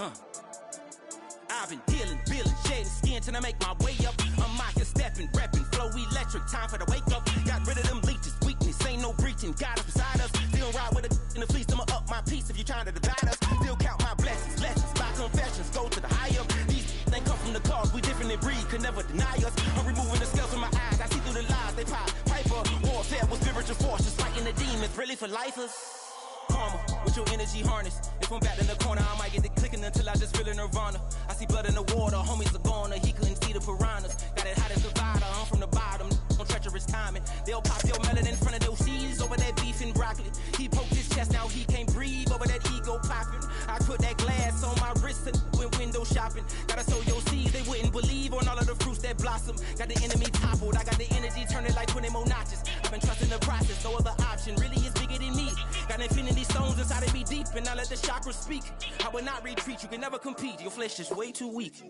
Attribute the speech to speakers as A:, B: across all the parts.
A: I've been dealing, feeling, shedding skin till I make my way up. I'm out here stepping, repping, flow electric, time for the wake up. Got rid of them leeches, weakness, ain't no breaching. God is beside us, still ride with a in the fleece. I'ma up my piece if you trying to divide us. Still count my blessings, lessons, by confessions, go to the higher. These they come from the cause, we different in breed, could never deny us. I'm removing the scales from my eyes, I see through the lies they pop. Piper, warfare with spiritual force, just fighting the demons, really for lifers. Karma, with your energy harness. If I'm back in the corner, I might get the clicking until I just feel a nirvana. I see blood in the water, homies are gone, he couldn't see the piranhas. Got it hot as Nevada, I'm from the bottom, on treacherous timing. They'll pop your melon in front of those seeds over that beef and broccoli. He poked his chest, now he can't breathe over that ego popping. I put that glass on my wrist and went window shopping. Gotta sow your seeds, they wouldn't believe on all of the fruits that blossom. Got the enemy toppled, I got the energy turning like 20 more notches. I've been trusting the process, no other option really is bigger than me. Got infinity stones inside of me deep, and I let the chakras speak. I will not retreat, you can never compete, your flesh is way too weak.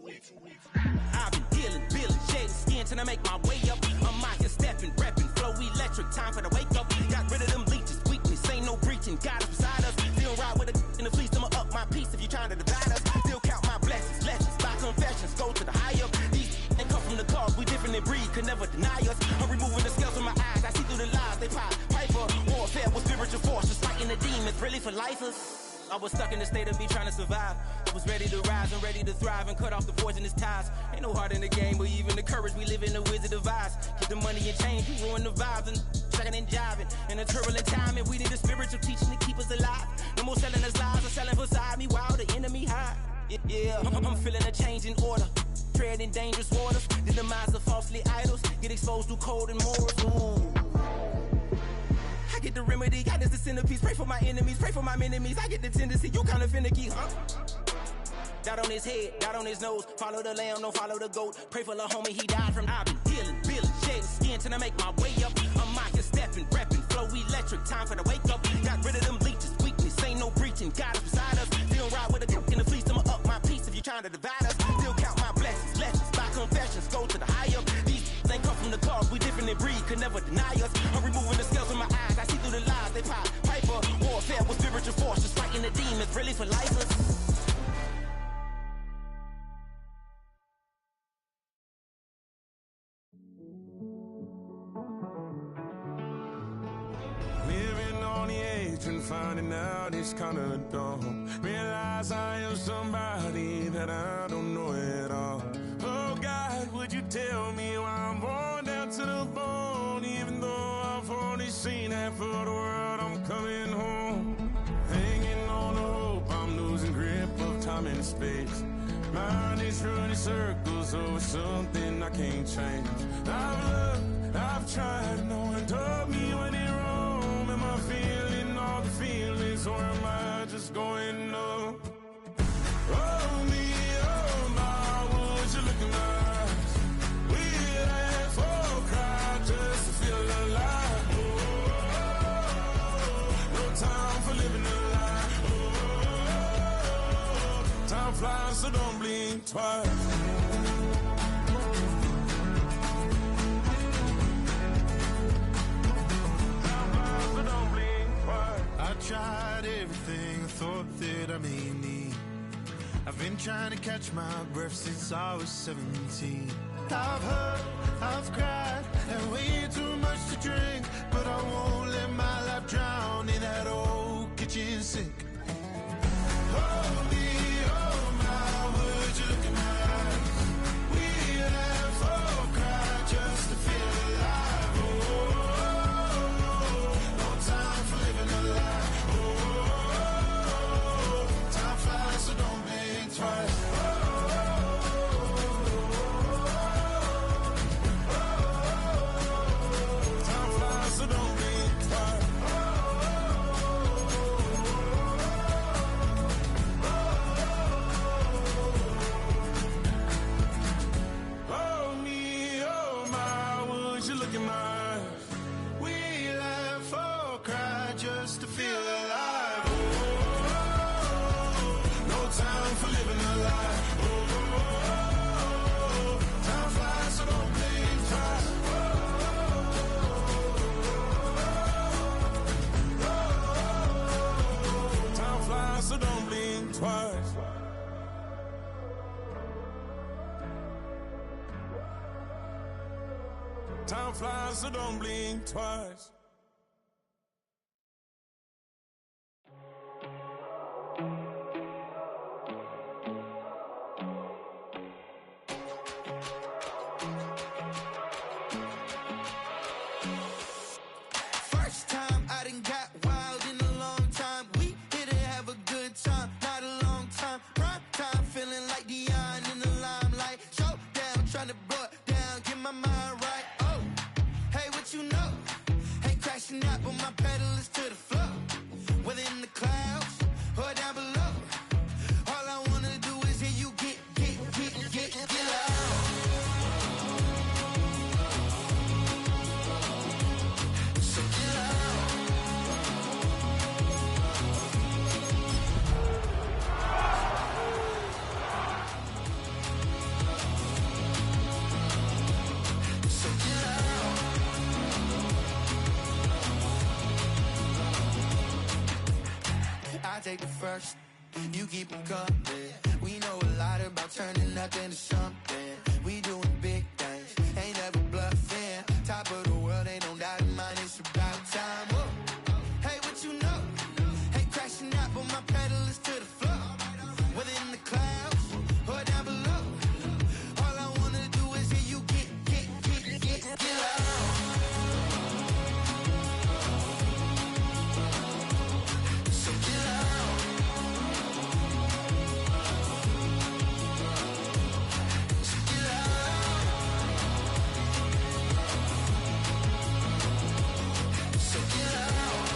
A: I've been dealing, feeling, shedding skin till I make my way up. I'm out here stepping, repping, flow electric, time for the wake up. Got rid of them leeches, weakness, ain't no breaching, God is beside us. Still ride with a in the fleece, I'ma up my piece if you trying to divide us. Still count my blessings, lessons, by confessions, go to the higher. These they come from the cause, we different in breed, could never deny us. I'm removing the scales from my eyes, I see through the lies they pop. Piper, warfare with spiritual force, just fighting the demons, really for lifers. I was stuck in the state of me trying to survive. I was ready to rise and ready to thrive and cut off the poisonous ties. Ain't no heart in the game, but even the courage we live in the wizard of Oz. Get the money and change, we ruin the vibes and checking and jiving. In a turbulent time, and we need a spiritual teaching to keep us alive. No more selling us lies or selling beside me while the enemy hide. Yeah, I'm feeling a change in order. Treading dangerous waters, the demise of falsely idols. Get exposed through cold and morals. Ooh. I get the remedy, God is the centerpiece. Pray for my enemies, pray for my enemies. I get the tendency, you kinda finicky, huh? Dot on his head, dot on his nose. Follow the lamb, don't follow the goat. Pray for the homie, he died from. I've been dealing, feeling, shedding skin till I make my way up. I'm out here stepping, repping, flow electric, time for the wake up. Got rid of them leeches, weakness, ain't no breaching. God is beside us, still ride with a in the fleece. I'ma up my piece if you trying to divide us. Still count my blessings, lessons, by confessions, go to the higher. These ain't come from the cause, we different in breed, could never deny us. I'm removing the scales from my eyes, I see through the lies they pop. Piper, warfare with spiritual force, just fighting the demons, really for lifers.
B: And finding out it's kinda dumb. Realize I am somebody that I don't know at all. Oh God, would you tell me why I'm worn down to the bone? Even though I've only seen half of the world, I'm coming home. Hanging on the hope, I'm losing grip of time and space. Mind is running circles over something I can't change. I've looked, I've tried, no one told me when it wrong. Am I feeling all the feelings, or am I just going up? Oh me, oh my, would you look in my eyes? We laugh or cry just to feel alive. Oh, no time for living a lie. Oh, time flies, so don't blink twice.
C: I tried everything I thought that I may need. I've been trying to catch my breath since I was 17. I've hurt, I've cried, and way too much to drink. But I won't let my life drown in that old kitchen sink. Oh me, oh my, would you look in my eyes? We laugh or cry just to feel alive. Oh, no time for living a lie. So don't think twice. Time flies, so don't think twice. Oh me, oh my, would you look in my eyes? We laugh or cry just to feel alive. Time for living a lie. Oh, time flies, so don't think twice. Time flies, so don't blink twice.
B: fly, so don't blink twice.
C: First time I done got wild in a long time. We here to have a good time, not a long time. Prime time, feeling like Dion in the limelight. Showdown, trying to blow it down, get my mind right. Oh, hey, what you know? Ain't crashing out, but my pedal is to the floor. Whether in the clouds or down below, all I wanna do is hear you get loud. So get loud. So get loud. I take the first, you keep them coming. We know a lot about turning nothing to something. We doing big things, ain't never bluffing. Top of the world, ain't no doubt in mine, it's about time. Whoa. Hey, what you know? Ain't crashing out, but my pedal is to the floor. Whether in the clouds or down below, all I wanna do is hear you get loud. So get loud. So get loud. So get loud. Get loud. So get loud. So get loud.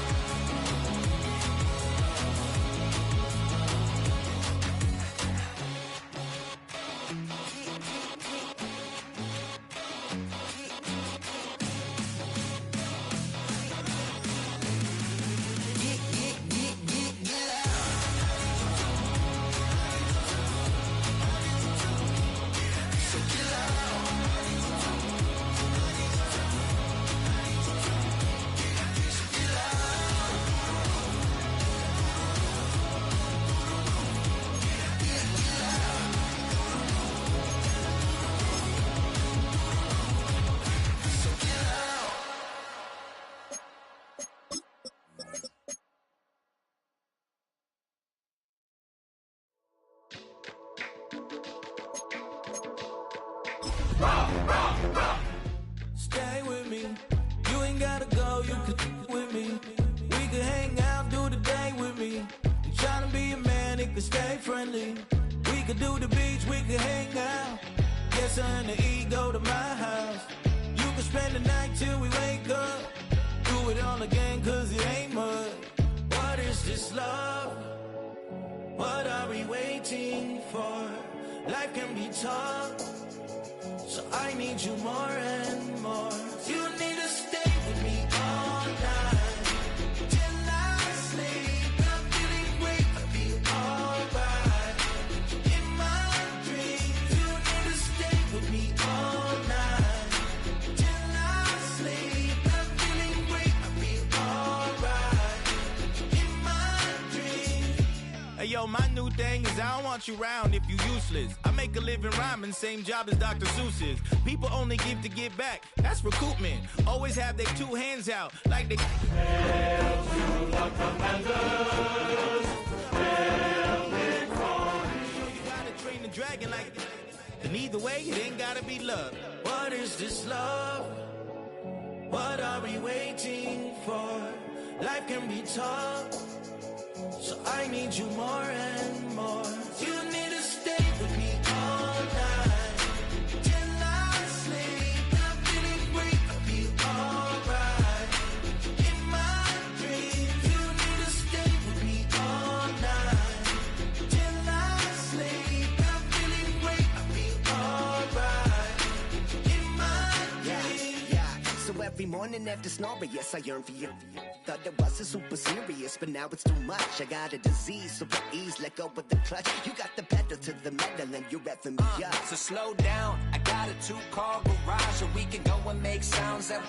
C: So get loud.
D: Stay with me, you ain't gotta go, you could with me. We could hang out, do the day with me. You tryna be a man, it could stay friendly. We could do the beach, we could hang out. Yes, her and the E go to my house. You could spend the night till we wake up. Do it all again, cause it ain't mud. What is this love? What are we waiting for? Life can be tough, so I need you more and more. You need to stay with me all night till I sleep. I'm feeling great, I'll be alright. In my dreams, you need to stay with me all night till I sleep. I'm feeling great, I'll be alright. In my dreams.
A: Hey yo, my new thing is I don't want you round if you useless. I make a living rhyming, same job as Dr. Seuss's. People only give to give back, that's recoupment. Always have their two hands out, like they... Hail to the commanders, hail victorious. You gotta train the dragon like this. And either way, it ain't gotta be love.
D: What is this love? What are we waiting for? Life can be tough, so I need you more and more. You need to stay with me all night till I sleep. I'm feeling great, I'll be alright. In my dreams, you need to stay with me all night till I sleep. I'm feeling great, I'll be alright. In my dreams.
E: Yeah. So every morning after snoring, yes, I yearn for you. Thought it wasn't super serious, but now it's too much. I got a disease, so please let go with the clutch. You got the pedal to the metal and you're revving me up.
F: So slow down, I got a 2-car garage, and we can go and make sounds that...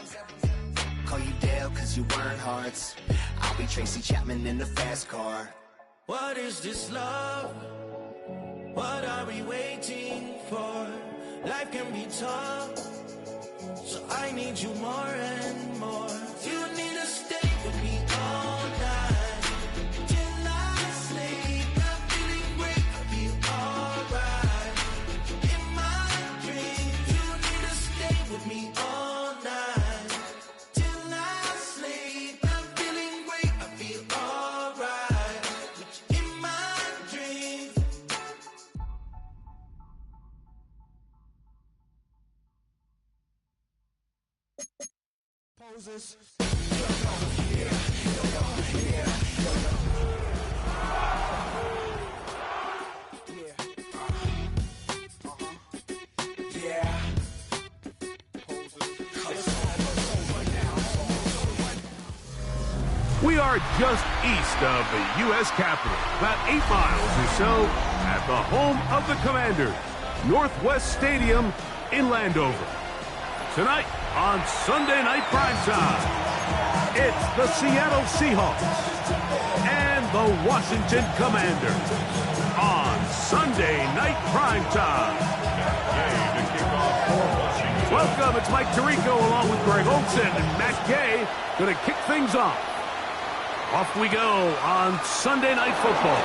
E: Call you Dale, cause you weren't hearts. I'll be Tracy Chapman in the fast car.
D: What is this love? What are we waiting for? Life can be tough, so so I need you more and more. You need to stay with me all night till I sleep. I'm feeling great, I feel alright. In my dreams, you need to stay with me all night till I sleep. I'm feeling great, I feel alright. In my dreams.
B: Poses.
G: We are just east of the U.S. Capitol, about 8 miles or so, at the home of the Commanders, Northwest Stadium in Landover. Tonight on Sunday Night Primetime, it's the Seattle Seahawks and the Washington Commanders on Sunday Night Primetime. Welcome, it's Mike Tirico along with Greg Olsen and Matt Gay going to kick things off. Off we go on Sunday Night Football.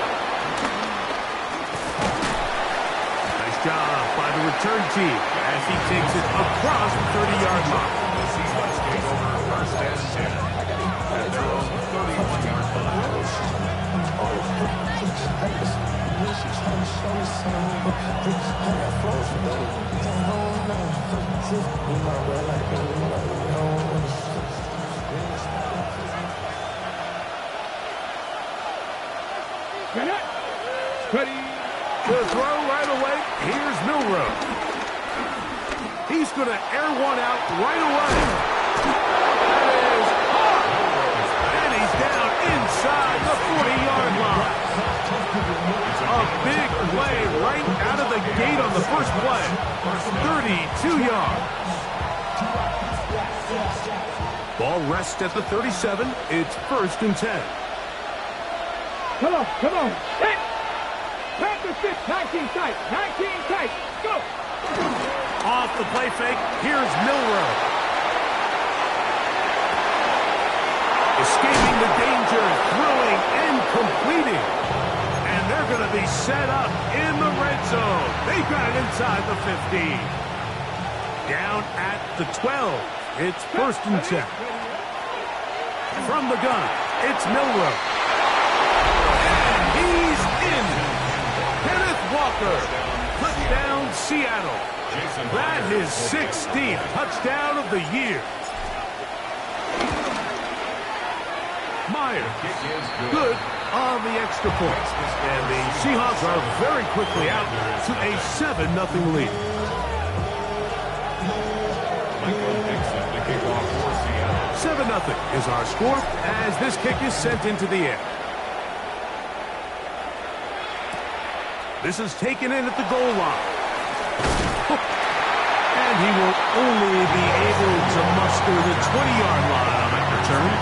G: Nice job by the return team as he takes it across the 30-yard line. The Seahawks take over first and 10 at their own 31-yard Ready to throw right away. Here's Milrow. He's going to air one out right away. That is hard. And he's down inside the 40-yard line. A big play right out of the gate on the first play. 32 yards. Ball rests at the 37. It's 1st and 10.
H: Come on. Hit! Panther 6, 19 tight, go!
G: Off the play fake, here's Milrow. Escaping the danger, throwing and completing. And they're going to be set up in the red zone. They got it inside the 15. Down at the 12. It's 1st and 10. From the gun, it's Milrow. He's in. Kenneth Walker, touchdown Seattle. That is 16th touchdown of the year. Meyer, good on the extra point. And the Seahawks are very quickly out to a 7-0 lead. 7-0 is our score as this kick is sent into the air. This is taken in at the goal line. And he will only be able to muster the 20-yard line on that return.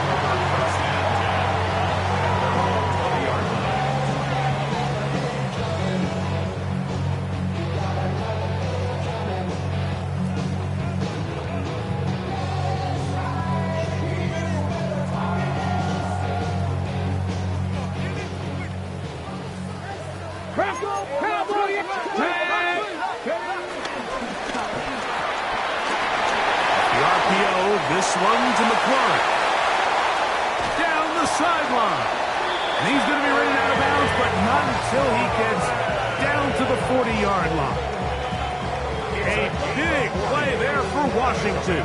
G: This one to McLaurin. Down the sideline. And he's going to be running out of bounds, but not until he gets down to the 40-yard line. A big play there for Washington.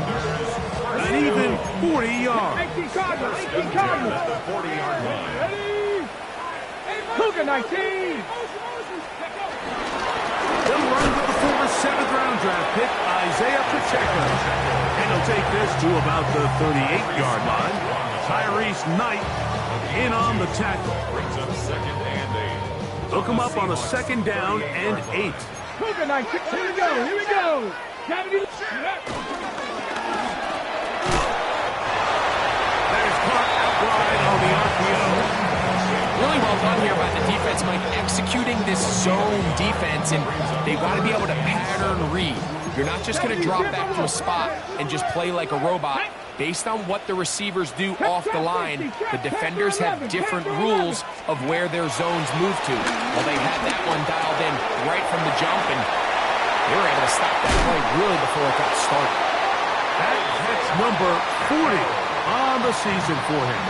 G: An even 40 yards.
H: 18 Cardinals. 18 Cardinals.
B: 40-yard line.
H: Ready? Cougar 19.
G: He'll run with the former 7th-round draft pick, Isaiah Pacheco. And he'll take this to about the 38-yard line. Tyrese Knight in on the tackle.
B: Brings up 2nd and 8.
G: Look him up on a 2nd down and 8.
H: Cougar 19. Here we go.
G: There's caught out wide on the RPO.
I: Really well done here by the defense, Mike, executing this zone defense, and they've got to be able to pattern read. You're not just going to drop back to a spot and just play like a robot. Based on what the receivers do off the line, the defenders have different rules of where their zones move to. Well, they had that one dialed in right from the jump, and they were able to stop that play really before it got started.
G: That's number 40 on the season for him.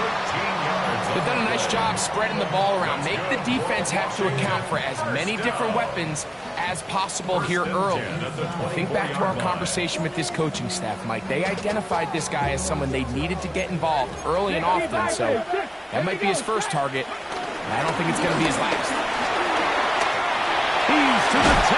I: They've done a nice job spreading the ball around. Make the defense have to account for as many different weapons as possible here early. Well, think back to our conversation with this coaching staff, Mike. They identified this guy as someone they needed to get involved early and often, so that might be his first target. I don't think it's going to be his last.
G: He's to the 10.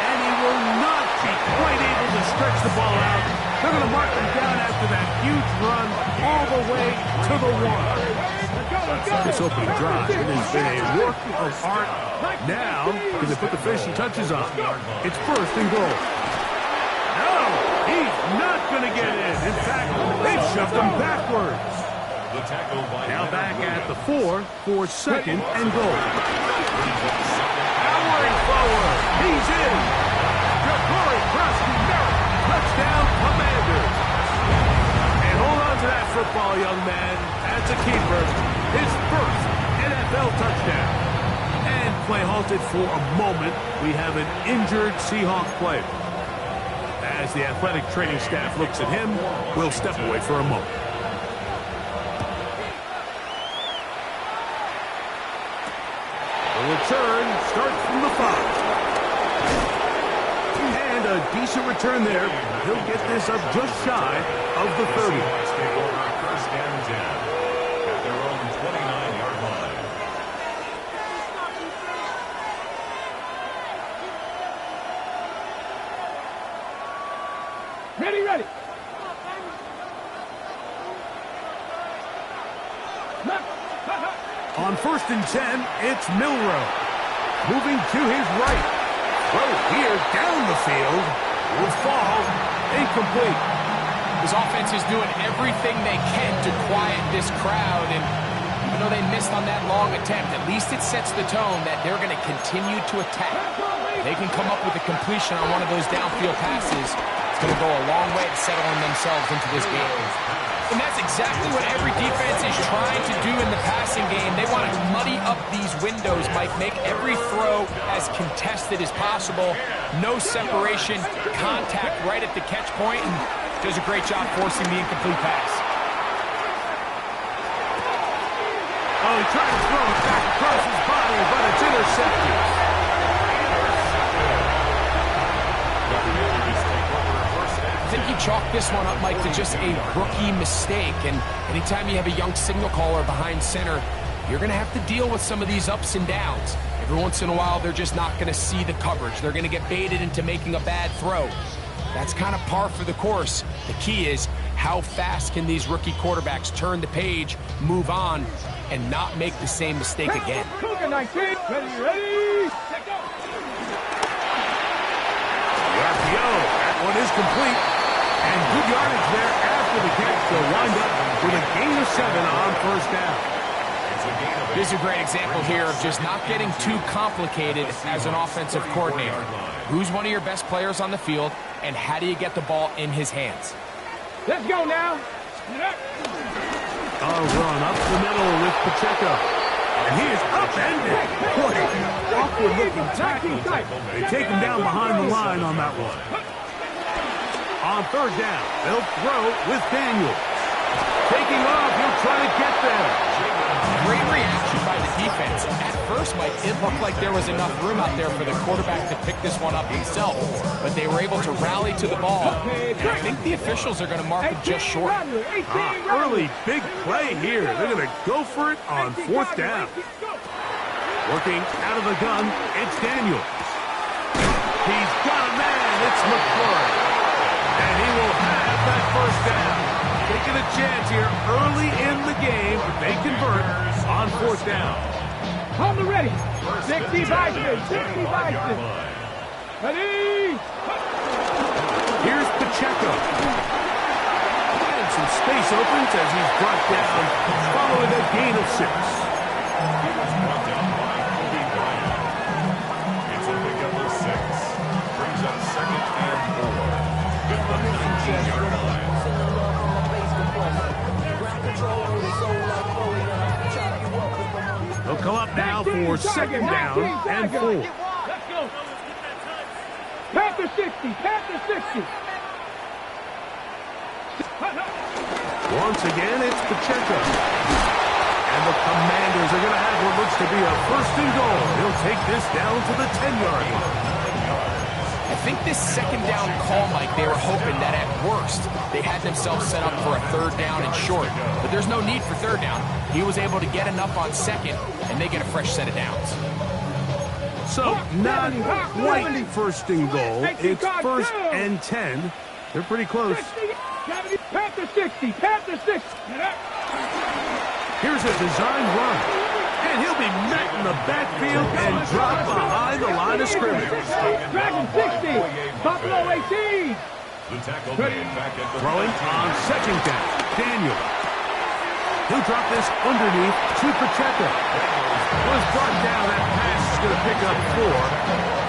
G: And he will not be quite able to stretch the ball out. They're going to mark him down after that huge run all the way to the 1. This opening drive, it has been a work of art. Now, can they put the finishing touches on? It's first and goal. No, he's not going to get in. In fact, they've shoved him backwards. Now back at the 4 for second and goal. Powering forward. He's in. Jabari Preston-Merritt. Touchdown, Commanders. And hold on to that football, young man. That's a keeper. His first NFL touchdown. And play halted for a moment. We have an injured Seahawk player. As the athletic training staff looks at him, we'll step away for a moment. The return starts from the 5. And a decent return there. He'll get this up just shy of the 30.
B: First and 10 at their own 29-yard line.
H: Ready.
G: On first and 10, it's Milrow. Moving to his right. Throw here down the field. Will fall. Incomplete.
I: His offense is doing everything they can to quiet this crowd, and even though they missed on that long attempt, at least it sets the tone that they're going to continue to attack. They can come up with a completion on one of those downfield passes. It's going to go a long way to settling themselves into this game. And that's exactly what every defense is trying to do in the passing game. They want to muddy up these windows, Mike, make every throw as contested as possible. No separation, contact right at the catch point, and does a great job forcing the incomplete pass.
G: Oh, he tried to throw it back across his body, but it's intercepted.
I: I think you chalk this one up, Mike, to just a rookie mistake. And anytime you have a young signal caller behind center, you're going to have to deal with some of these ups and downs. Every once in a while, they're just not going to see the coverage. They're going to get baited into making a bad throw. That's kind of par for the course. The key is how fast can these rookie quarterbacks turn the page, move on, and not make the same mistake again.
H: Cougar 19. Ready. Let go.
G: The RPO, that one is complete. And good yardage there after the catch. They'll wind up with a gain of 7 on first down.
I: This is a great example here of just not getting too complicated as an offensive coordinator. Who's one of your best players on the field, and how do you get the ball in his hands?
H: Let's go now.
G: A run up the middle with Pacheco. And he is upended. Boy, awkward-looking tackle. They take him down behind the line on that one. On third down, they'll throw with Daniel. Taking off, he'll try to get there.
I: Great reaction by the defense. At first, Mike, it looked like there was enough room out there for the quarterback to pick this one up himself, but they were able to rally to the ball. And I think the officials are going to mark him just short.
G: Early big play here. They're going to go for it on fourth down. Working out of the gun, it's Daniel. He's got a man. It's McClure. And he will have that first down. Taking a chance here early in the game. They convert on fourth down.
H: On the ready. 60 Bison. Ready.
G: Here's Pacheco. And some space opens as he's brought down, following a gain of 6.
B: He was brought down by Kobe Bryant. It's a pickup of 6. Brings up second and
G: come up now for second down and 4.
H: Let's go. Panther 60. Panther 60.
G: Once again, it's Pacheco. And the Commanders are going to have what looks to be a first and goal. He'll take this down to the 10-yard line.
I: I think this second down call, Mike, they were hoping that at worst they had themselves set up for a third down and short. But there's no need for third down. He was able to get enough on second, and they get a fresh set of downs.
G: So, not quite first and goal. It's first and 10. They're pretty close.
H: Panther 60. Panther 60.
G: Here's a design run. And he'll be met in the backfield and dropped behind the line of scrimmage.
H: Dragon 60. Buffalo 18.
G: Throwing on second down. Daniel. He'll drop this underneath to Pacheco. Was brought down. That pass is going to pick up 4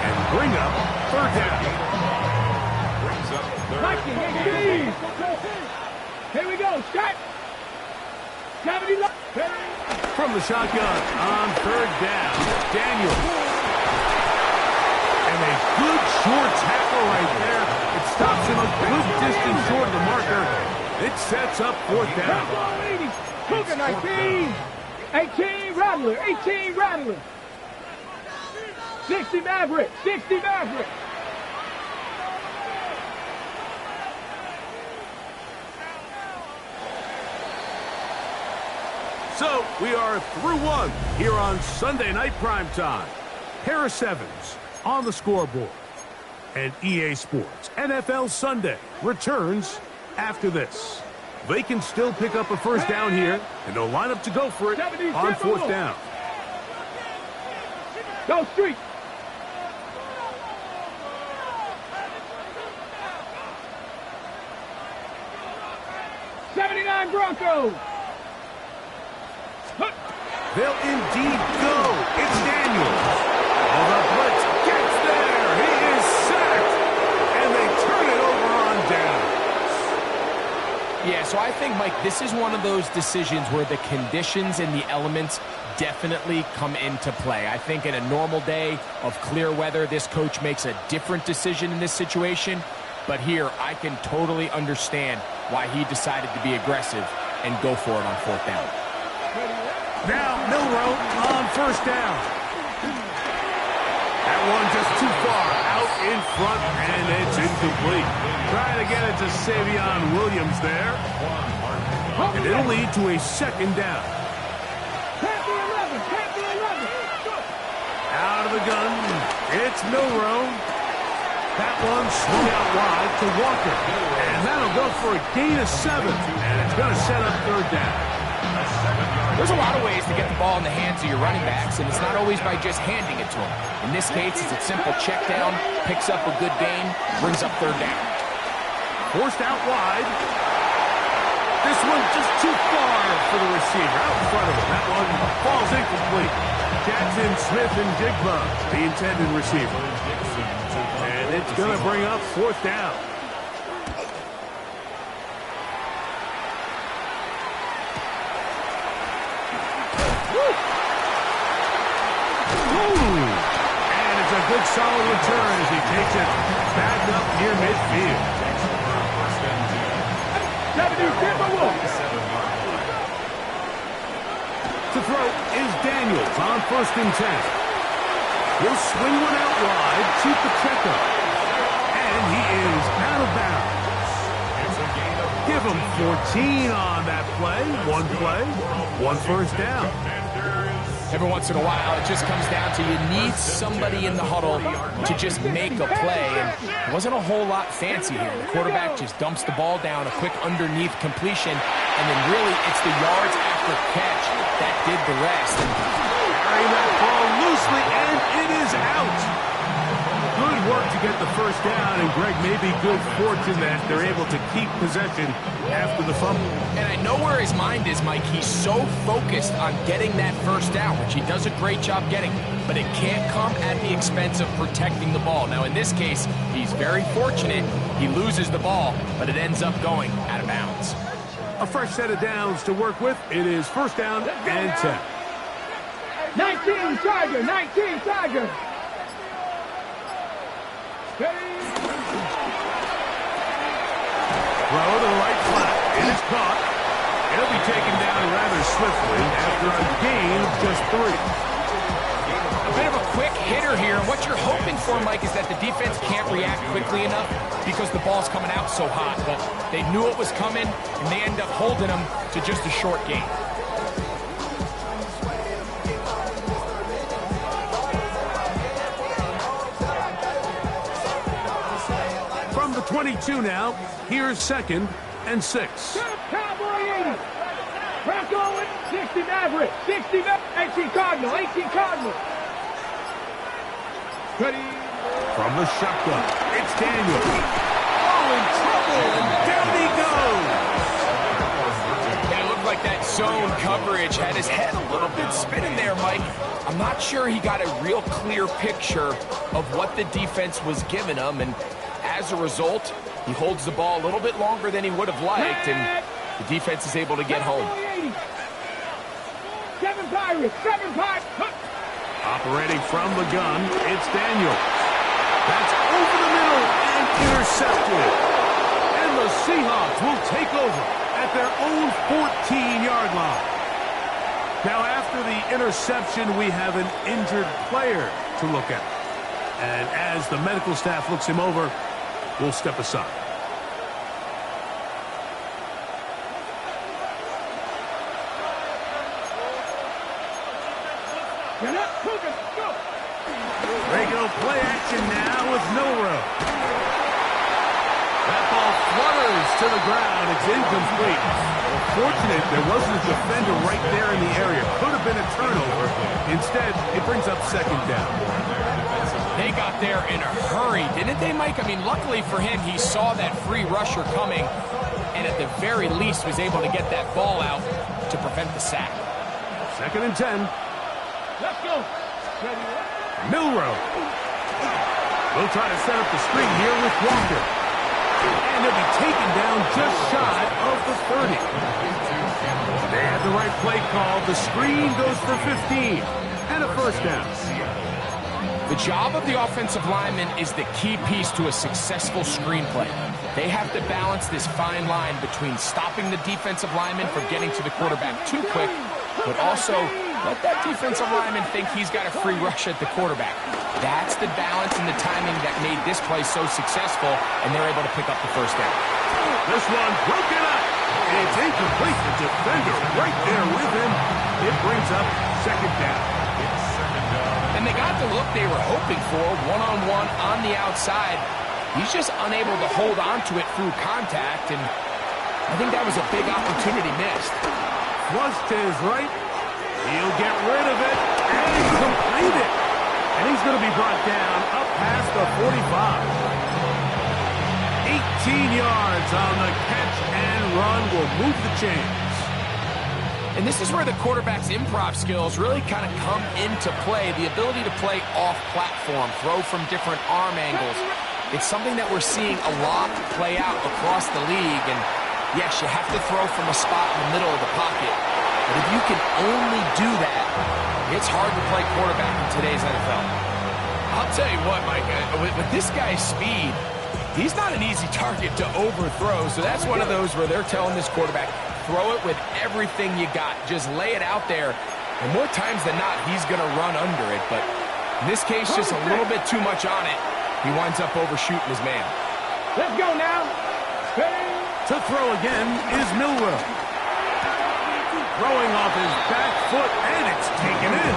G: and bring up third down.
H: Here we go. Scott.
G: From the shotgun on third down, Daniel. And a good short tackle right there. It stops him a good distance short of the marker. It sets up fourth down.
H: Cougar 19. 18 Rattler. 18 Rattler. 60 Maverick. 60 Maverick.
G: So, we are through one here on Sunday Night Primetime. Pair of sevens on the scoreboard. And EA Sports NFL Sunday returns after this. They can still pick up a first down here, and they'll line up to go for it on fourth down.
H: Go Street. '79 Broncos.
G: They'll indeed go. It's Daniels. Oh, the blitz gets there. He is sacked. And they turn it over on downs.
I: Yeah, so I think, Mike, this is one of those decisions where the conditions and the elements definitely come into play. I think in a normal day of clear weather, this coach makes a different decision in this situation. But here, I can totally understand why he decided to be aggressive and go for it on fourth down.
G: Now Milroe on first down. That one just too far out in front, and it's incomplete. Trying to get it to Savion Williams there. And it'll lead to a second down. Out of the gun, it's Milroe. That one swung out wide to Walker. And that'll go for a gain of 7. And it's going to set up third down.
I: There's a lot of ways to get the ball in the hands of your running backs, and it's not always by just handing it to them. In this case, it's a simple check down, picks up a good gain, brings up third down.
G: Forced out wide. This one just too far for the receiver, out in front of him. That one falls incomplete. Jackson, Smith, and Jigba, the intended receiver. And it's going to bring up fourth down. And it's a good solid return as he takes it back up near midfield. To throw is Daniels on first and 10. He'll swing one out wide to Pacheco. And he is out of bounds. Give him 14 on that play. One first down.
I: Every once in a while, it just comes down to you need somebody in the huddle to just make a play. And it wasn't a whole lot fancy here. The quarterback just dumps the ball down, a quick underneath completion, and then really it's the yards after catch that did the rest. And
G: carrying that ball loosely, and it is out. Good work to get the first down, and Greg, maybe good fortune that they're able to keep possession after the fumble.
I: And I know where his mind is, Mike. He's so focused on getting that first down, which he does a great job getting, but it can't come at the expense of protecting the ball. Now, in this case, he's very fortunate. He loses the ball, but it ends up going out of bounds.
G: A fresh set of downs to work with. It is first down and 10.
H: 19 Tiger, 19 Tiger.
G: Throw to the right flat. It is caught. It'll be taken down rather swiftly after a gain of just 3.
I: A bit of a quick hitter here. What you're hoping for, Mike, is that the defense can't react quickly enough because the ball's coming out so hot. But they knew it was coming, and they end up holding them to just a short gain.
G: From the 22 now, here's 2nd and 6.
H: Cowboy 80. Bronco Owen, 60 Maverick. 60 Maverick. 18 Cardinal. 18 Cardinal. Ready.
G: From the shotgun, it's Daniel. Oh, in trouble, and down he goes.
I: Yeah, it looked like that zone coverage had his head a little bit spinning there, Mike. I'm not sure he got a real clear picture of what the defense was giving him, and as a result, he holds the ball a little bit longer than he would have liked, and the defense is able to get home.
H: 7 Pirates, 7 Pirates.
G: Operating from the gun, it's Daniel. That's over the middle and intercepted. And the Seahawks will take over at their own 14-yard line. Now, after the interception, we have an injured player to look at. And as the medical staff looks him over, we'll step aside.
H: Get up, Cougar, go.
G: They go play action now with Milrow. That ball flutters to the ground. It's incomplete. Fortunate there wasn't a defender right there in the area. Could have been a turnover. Instead, it brings up 2nd down.
I: They got there in a hurry, didn't they, Mike? I mean, luckily for him, he saw that free rusher coming, and at the very least was able to get that ball out to prevent the sack.
G: 2nd and 10.
H: Let's go. Ready.
G: Milrow. We'll try to set up the screen here with Walker. And he'll be taken down just shy of the 30. They had the right play call. The screen goes for 15. And a 1st down.
I: The job of the offensive lineman is the key piece to a successful screenplay. They have to balance this fine line between stopping the defensive lineman from getting to the quarterback too quick, but also let that defensive lineman think he's got a free rush at the quarterback. That's the balance and the timing that made this play so successful, and they're able to pick up the 1st down.
G: This one broken up. It's incomplete. The defender right there with him. It brings up 2nd down.
I: And they got the look they were hoping for, one-on-one on the outside. He's just unable to hold on to it through contact, and I think that was a big opportunity missed.
G: Flush to his right. He'll get rid of it and complete it. And he's going to be brought down up past the 45. 18 yards on the catch and run will move the chains.
I: And this is where the quarterback's improv skills really kind of come into play. The ability to play off-platform, throw from different arm angles. It's something that we're seeing a lot play out across the league. And yes, you have to throw from a spot in the middle of the pocket. But if you can only do that, it's hard to play quarterback in today's NFL. I'll tell you what, Mike, with this guy's speed, he's not an easy target to overthrow. So that's one of those where they're telling this quarterback, throw it with everything you got. Just lay it out there. And more times than not, he's going to run under it. But in this case, just a little bit too much on it. He winds up overshooting his man.
H: Let's go now.
G: To throw again is Milrow. Throwing off his back foot, and it's taken in.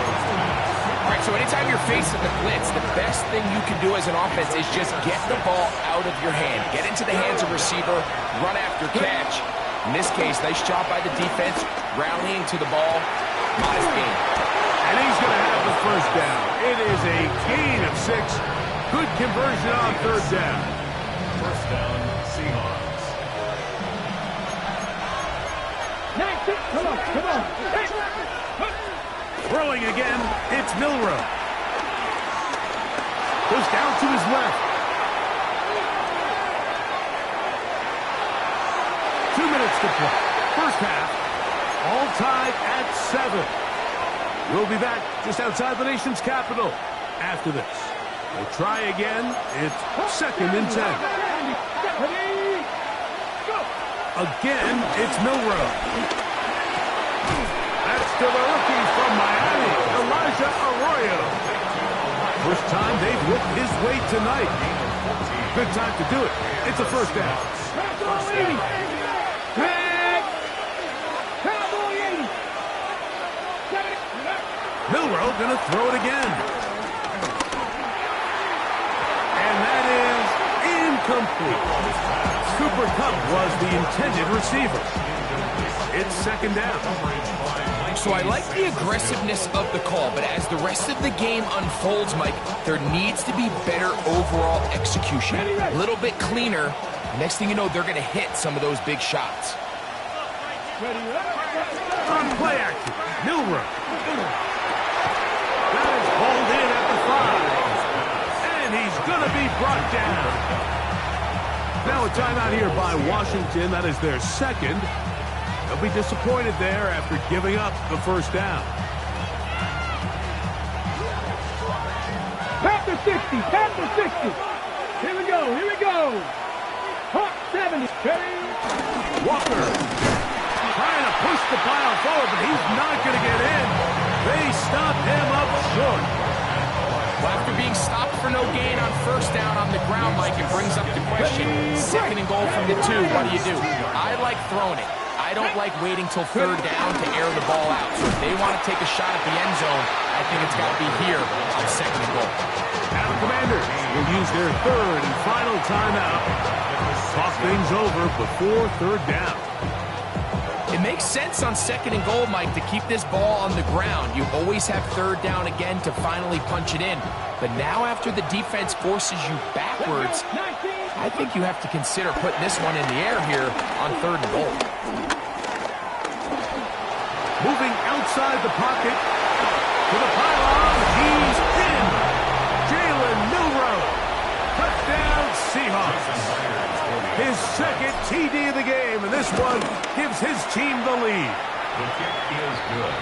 I: All right, so anytime you're facing the blitz, the best thing you can do as an offense is just get the ball out of your hand. Get into the hands of receiver, run after catch. In this case, nice job by the defense, rallying to the ball. Modest gain.
G: And he's going to have the 1st down. It is a gain of 6. Good conversion on 3rd down.
B: 1st down, Seahawks.
H: 19, come on, come on.
G: Throwing again, it's Milrow. Goes down to his left. 2 minutes to play. First half, all tied at 7. We'll be back just outside the nation's capital after this. We'll try again. It's 2nd and 10. Again, it's Milroe. That's to the rookie from Miami, Elijah Arroyo. First time they've looked his way tonight. Good time to do it. It's a first down. Milroe going to throw it again. And that is incomplete. Cooper Kupp was the intended receiver. It's 2nd down.
I: So I like the aggressiveness of the call, but as the rest of the game unfolds, Mike, there needs to be better overall execution. A little bit cleaner. Next thing you know, they're going to hit some of those big shots.
G: On play action, Milroe. That is hauled in at the 5. And he's going to be brought down. Now a timeout here by Washington. That is their 2nd. They'll be disappointed there after giving up the first down.
H: Tap the 60, tap the 60. Here we go. Hawk 70.
G: Walker trying to push the pile forward, but he's not going to get in. They stop him up short.
I: Well, after being stopped for no gain on first down on the ground, Mike, it brings up the question, 2nd and goal from the 2, what do? I like throwing it. I don't like waiting till 3rd down to air the ball out. So if they want to take a shot at the end zone, I think it's got to be here on 2nd and goal.
G: Now the Commanders will use their 3rd and final timeout. Talk things over before 3rd down.
I: It makes sense on 2nd and goal, Mike, to keep this ball on the ground. You always have 3rd down again to finally punch it in. But now after the defense forces you backwards, I think you have to consider putting this one in the air here on 3rd and goal.
G: Moving outside the pocket to the pylon. He's in. Jalen Milroe. Touchdown Seahawks. His 2nd TD of the game, and this one gives his team the lead.
J: The kick is good.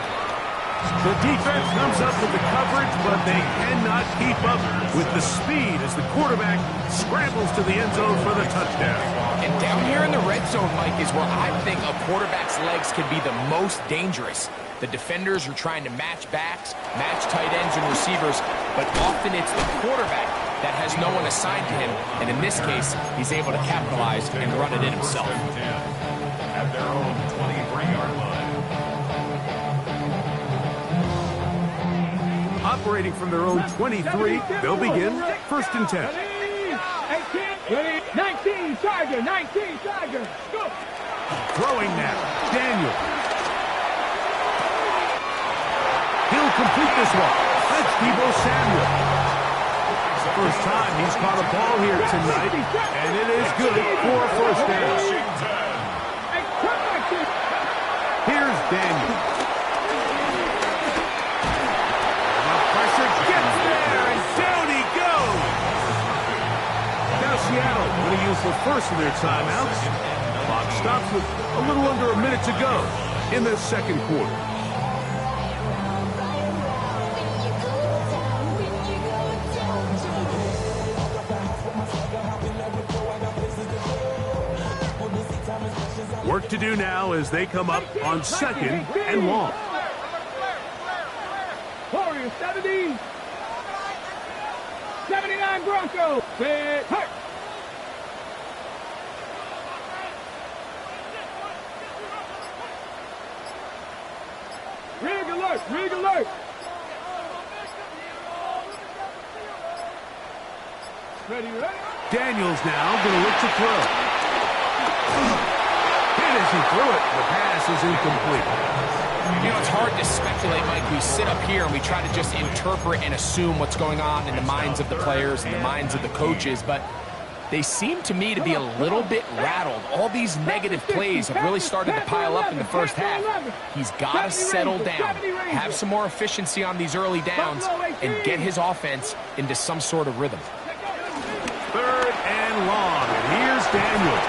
G: The defense comes up with the coverage, but they cannot keep up with the speed as the quarterback scrambles to the end zone for the touchdown.
I: And down here in the red zone, Mike, is where I think a quarterback's legs can be the most dangerous. The defenders are trying to match backs, match tight ends and receivers, but often it's the quarterback that has no one assigned to him, and in this case, he's able to capitalize and run it in himself.
J: At their own 23-yard line.
G: Operating from their own 23, they'll begin 1st and 10.
H: 19, Charger, 19, Charger. Go.
G: Throwing now, Daniel. He'll complete this one. That's Deebo Samuel. First time he's caught a ball here tonight, and it is good for a first down. Here's Daniel. And the pressure gets there, and down he goes. Now Seattle going to use the first of their timeouts. Clock stops with a little under a minute to go in the 2nd quarter. Work to do now as they come up on 2nd and long.
H: Warriors 70. 79 Broncos. Hurt. Rig alert, rig alert. Ready, ready.
G: Daniels now going to look to throw. As he threw it, the pass is incomplete.
I: You know, it's hard to speculate, Mike. We sit up here and we try to just interpret and assume what's going on in the minds of the players and the minds of the coaches, but they seem to me to be a little bit rattled. All these negative plays have really started to pile up in the first half. He's got to settle down, have some more efficiency on these early downs, and get his offense into some sort of rhythm.
G: 3rd and long, and here's Daniels.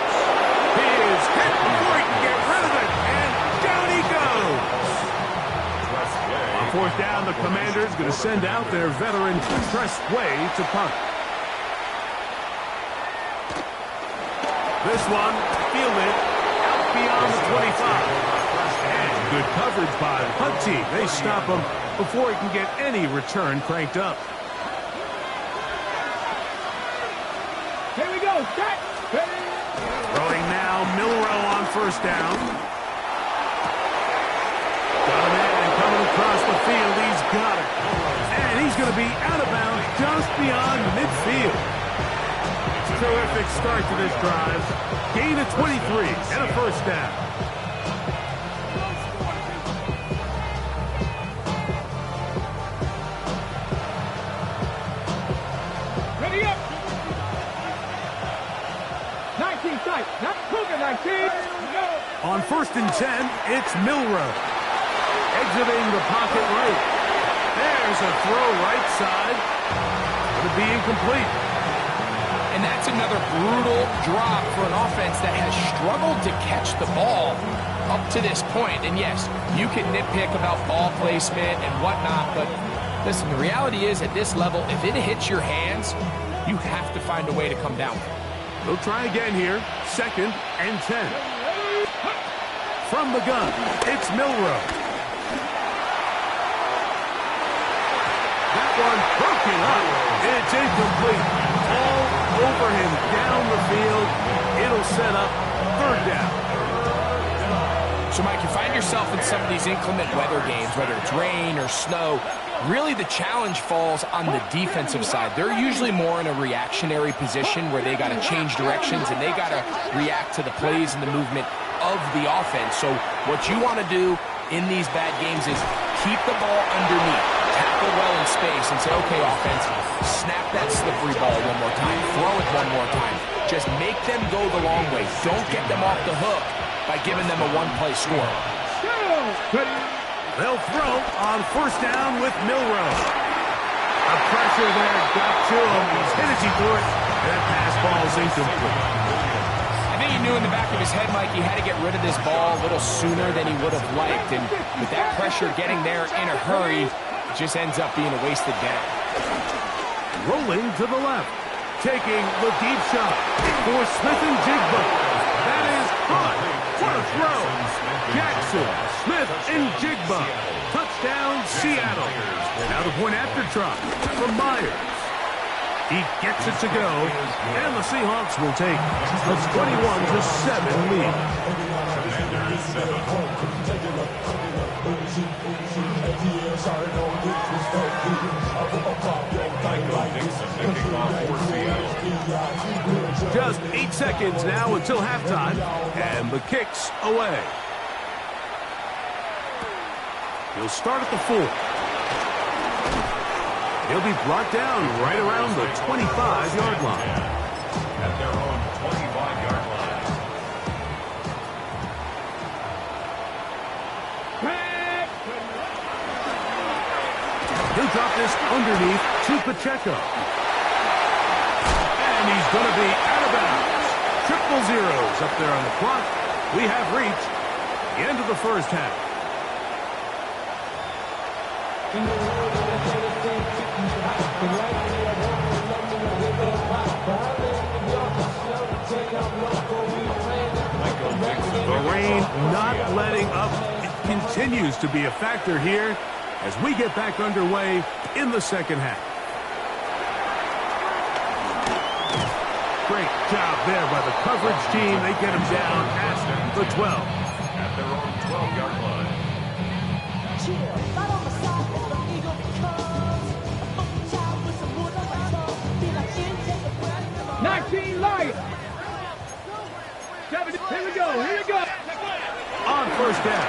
G: He is hit before he can get rid of it, and down he goes. On fourth down, the Commanders going to send out their veteran Tress Way to punt. This one, fielded out beyond the 25. And good coverage by the punt team. They stop him before he can get any return cranked up.
H: Here we go. Set.
G: Throwing now, Milroe on first down. Got him in, coming across the field. He's got it. And he's going to be out of bounds just beyond midfield. Terrific start to this drive. Gain of 23 and a first down.
H: Ready up. 19 tight. Not Cougar 19. No.
G: On first and 10, it's Milroe. Exiting the pocket right. There's a throw right side. It'll be incomplete.
I: And that's another brutal drop for an offense that has struggled to catch the ball up to this point. And yes, you can nitpick about ball placement and whatnot, but listen, the reality is at this level, if it hits your hands, you have to find a way to come down.
G: They'll try again here. Second and 10. From the gun, it's Milroe. That one broken up. It's incomplete. All over him down the field. It'll set up third down.
I: So, Mike, you find yourself in some of these inclement weather games, whether it's rain or snow. Really, the challenge falls on the defensive side. They're usually more in a reactionary position where they got to change directions and they got to react to the plays and the movement of the offense. So what you want to do in these bad games is keep the ball underneath, tackle well in space, and say, okay, offense, snap that slippery ball one more time, throw it one more time. Just make them go the long way. Don't get them off the hook by giving them a one-play score.
G: They'll throw on first down with Milroe. A pressure there got to him. He's hit as he threw it. That pass ball's incomplete.
I: I think he knew in the back of his head, Mike, he had to get rid of this ball a little sooner than he would have liked. And with that pressure getting there in a hurry, it just ends up being a wasted down.
G: Rolling to the left. Taking the deep shot for Smith and Jigba. That is caught. What a throw. Jackson, Smith, and Jigba. Touchdown, Seattle. Now the point after try from Myers. He gets it to go, and the Seahawks will take a 21-7 lead. Just 8 seconds now until halftime, and the kick's away. He'll start at the 4. He'll be brought down right around the 25-yard line.
J: At their own 25-yard line.
G: He'll drop this underneath to Pacheco. And he's going to be out of bounds. Triple zeros up there on the clock. We have reached the end of the first half. The rain not letting up. It continues to be a factor here as we get back underway in the second half. Great job there by the coverage team. They get him down at the 12.
J: At their own 12-yard line.
H: 19 Lions. Here we go. Here we go.
G: On first down,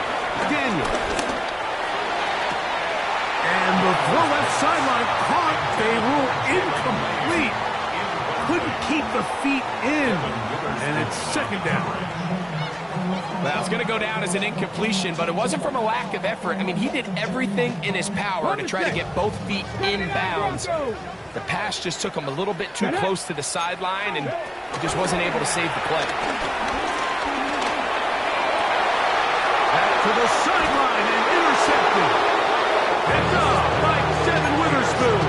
G: Daniel. And the throw left sideline caught. They rule incomplete. Couldn't keep the feet in. And it's second down.
I: Well, it's going to go down as an incompletion, but it wasn't from a lack of effort. I mean, he did everything in his power to try to get both feet in bounds. The pass just took him a little bit too close to the sideline, and he just wasn't able to save the play.
G: Back to the sideline and intercepted. Picked off by Devin Witherspoon.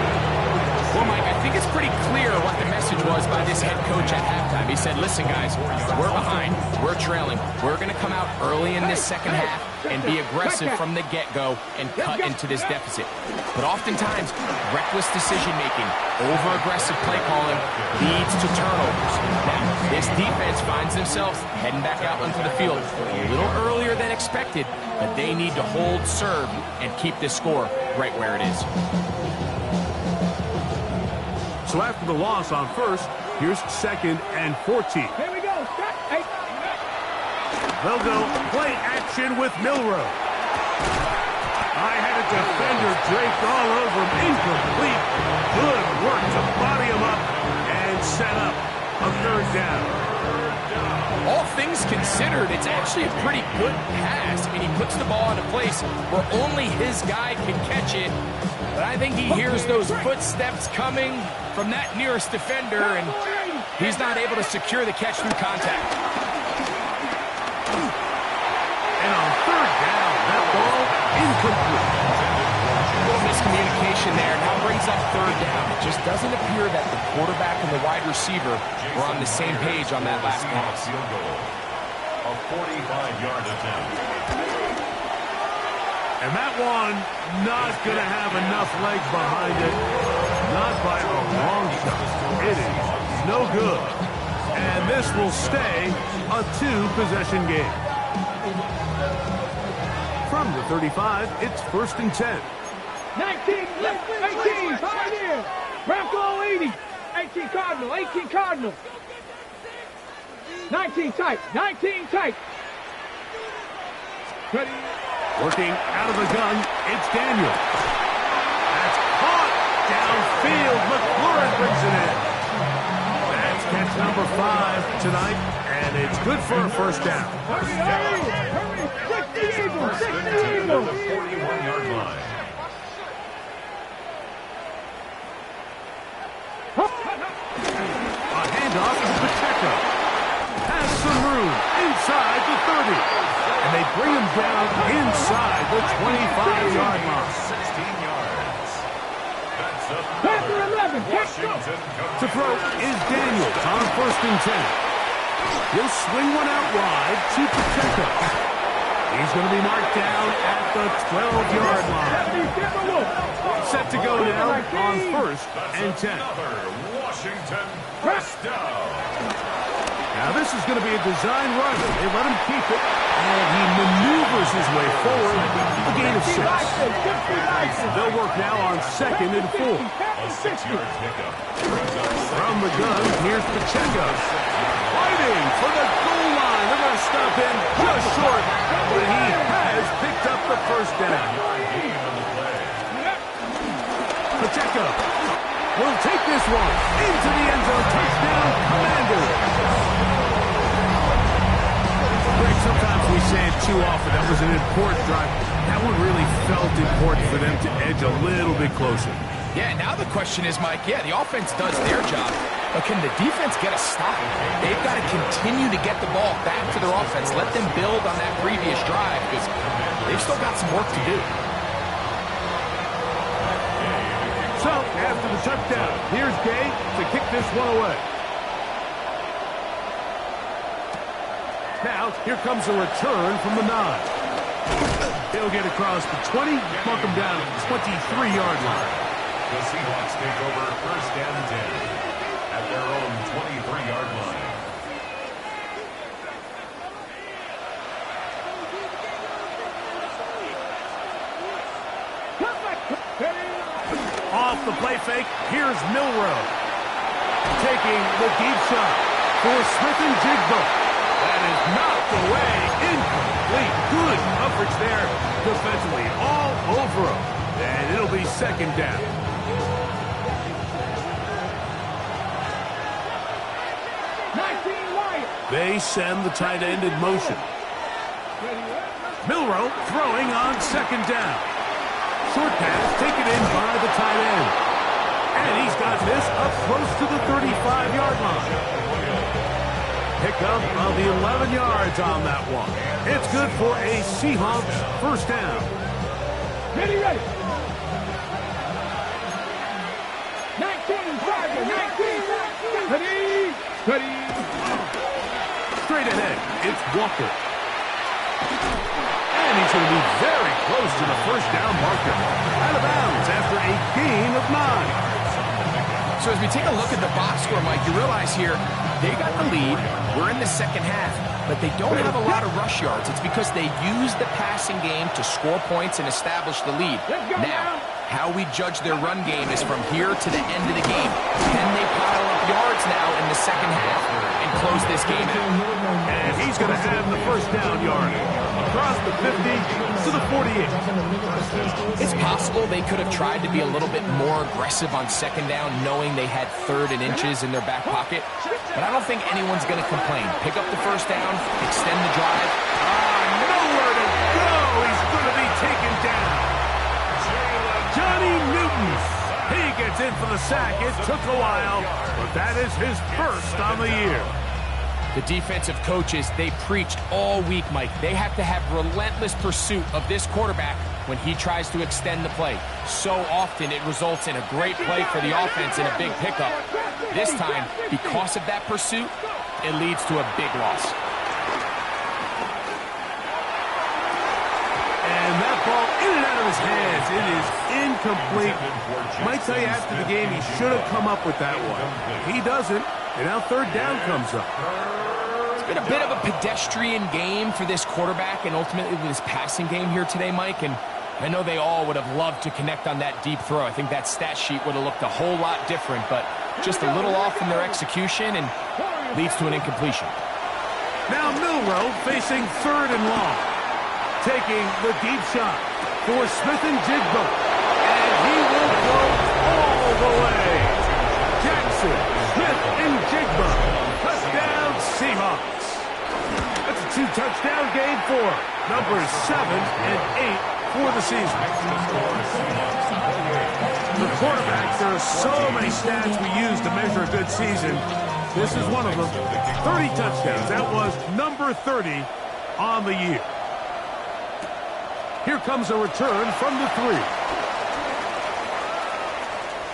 I: Well, Mike, I think it's pretty clear what the message was by this head coach at halftime. He said, listen, guys, we're behind. We're trailing. We're going to come out early in this second half and be aggressive from the get-go and cut into this deficit. But oftentimes, reckless decision-making, over-aggressive play calling leads to turnovers. Now, this defense finds themselves heading back out onto the field a little earlier than expected, but they need to hold serve and keep this score right where it is.
G: So after the loss on first, here's 2nd and 14.
H: Here we go. Hey.
G: They'll go play action with Milroe. I had a defender draped all over him. Incomplete. Good work to body him up and set up a 3rd down.
I: All things considered, it's actually a pretty good pass. I mean, he puts the ball in a place where only his guy can catch it. But I think he hears those footsteps coming from that nearest defender, and he's not able to secure the catch through contact.
G: And on 3rd down, that ball incomplete.
I: A little miscommunication there. Now brings up 3rd down. It just doesn't appear that the quarterback and the wide receiver were on the same page on that last pass.
J: A 45-yard attempt.
G: And that one not going to have enough leg behind it. Not by a long shot. It is no good. And this will stay a 2-possession game. From the 35, it's 1st and 10.
H: 19, 18, 5 in. Bronco 80. 18 Cardinal, 18 Cardinal. 19 tight, 19 tight. Ready.
G: Working out of the gun, it's Daniel. That's caught downfield. McLaurin brings it in. That's catch number 5 tonight, and it's good for a 1st down.
H: Hurry, hurry, hurry. 60 Eagles, 60 Eagles.
J: 41-yard line.
G: A handoff to Pacheco. Has some room inside the 30. And they bring him down inside the 25-yard line.
J: 16 yards. That's a
H: Packer 11,
J: Washington.
G: To throw is Daniels on 1st and 10. He'll swing one out wide to Pacheco. He's going to be marked down at the 12-yard line. Set to go now on 1st and 10.
J: Another Washington first down.
G: Now this is going to be a design run. They let him keep it, and he maneuvers his way forward. A gain of 6. They'll work now on 2nd and 4.
J: A 6-yard pickup.
G: From the gun, here's Pacheco. Fighting for the goal line. They're going to stop him just short, but he has picked up the 1st down. Pacheco will take this one into the end zone. Touchdown, Commanders. Greg, sometimes we say it too often. That was an important drive. That one really felt important for them to edge a little bit closer.
I: Yeah, now the question is, Mike, yeah, the offense does their job, but can the defense get a stop? They've got to continue to get the ball back to their offense. Let them build on that previous drive, because they've still got some work to do.
G: So, after the touchdown, here's Gay to kick this one away. Now, here comes a return from the 9. He'll get across the 20, mark him down at the 23-yard line.
J: The Seahawks take over 1st and 10 at their own 23-yard line.
G: Off the play fake, here's Milroe. Taking the deep shot for Smith and Jigba. That is knocked away, incomplete. Good coverage there defensively, all over him. And it'll be 2nd down. They send the tight end in motion. Milroe throwing on 2nd down. Short pass taken in by the tight end. And he's got this up close to the 35-yard line. Pickup of the 11 yards on that one. It's good for a Seahawks 1st down.
H: Ready, ready. Ready.
G: Straight ahead, it's Walker. And he's going to be very close to the first down marker. Out of bounds after a gain of 9.
I: So as we take a look at the box score, Mike, you realize here they got the lead. We're in the second half, but they don't have a lot of rush yards. It's because they use the passing game to score points and establish the lead. Now, how we judge their run game is from here to the end of the game. Can they pile up yards now in the second half and close this game out?
G: And he's going to have the first down yard. Across the 50 to the 48.
I: It's possible they could have tried to be a little bit more aggressive on second down, knowing they had 3rd and inches in their back pocket. But I don't think anyone's going to complain. Pick up the first down, extend the drive.
G: Nowhere to go. He's going to be taken down. Johnny Newton. He gets in for the sack. It took a while, but that is his first on the year.
I: The defensive coaches, they preached all week, Mike. They have to have relentless pursuit of this quarterback when he tries to extend the play. So often it results in a great play for the offense and a big pickup. This time, because of that pursuit, it leads to a big loss.
G: And that ball in and out of his hands. It is incomplete. Might tell you after the game he should have come up with that one. He doesn't, and now 3rd down comes up.
I: It's been a bit of a pedestrian game for this quarterback and ultimately with his passing game here today, Mike. And I know they all would have loved to connect on that deep throw. I think that stat sheet would have looked a whole lot different, but just a little off in their execution and leads to an incompletion.
G: Now Milroe facing 3rd and long. Taking the deep shot for Smith and Jigba. And he will go all the way. Jackson, Smith, and Jigba. Touchdown, Seahawks. That's a 2-touchdown game for numbers 7 and 8 for the season. For quarterbacks, there are so many stats we use to measure a good season. This is one of them. 30 touchdowns. That was number 30 on the year. Here comes a return from the 3.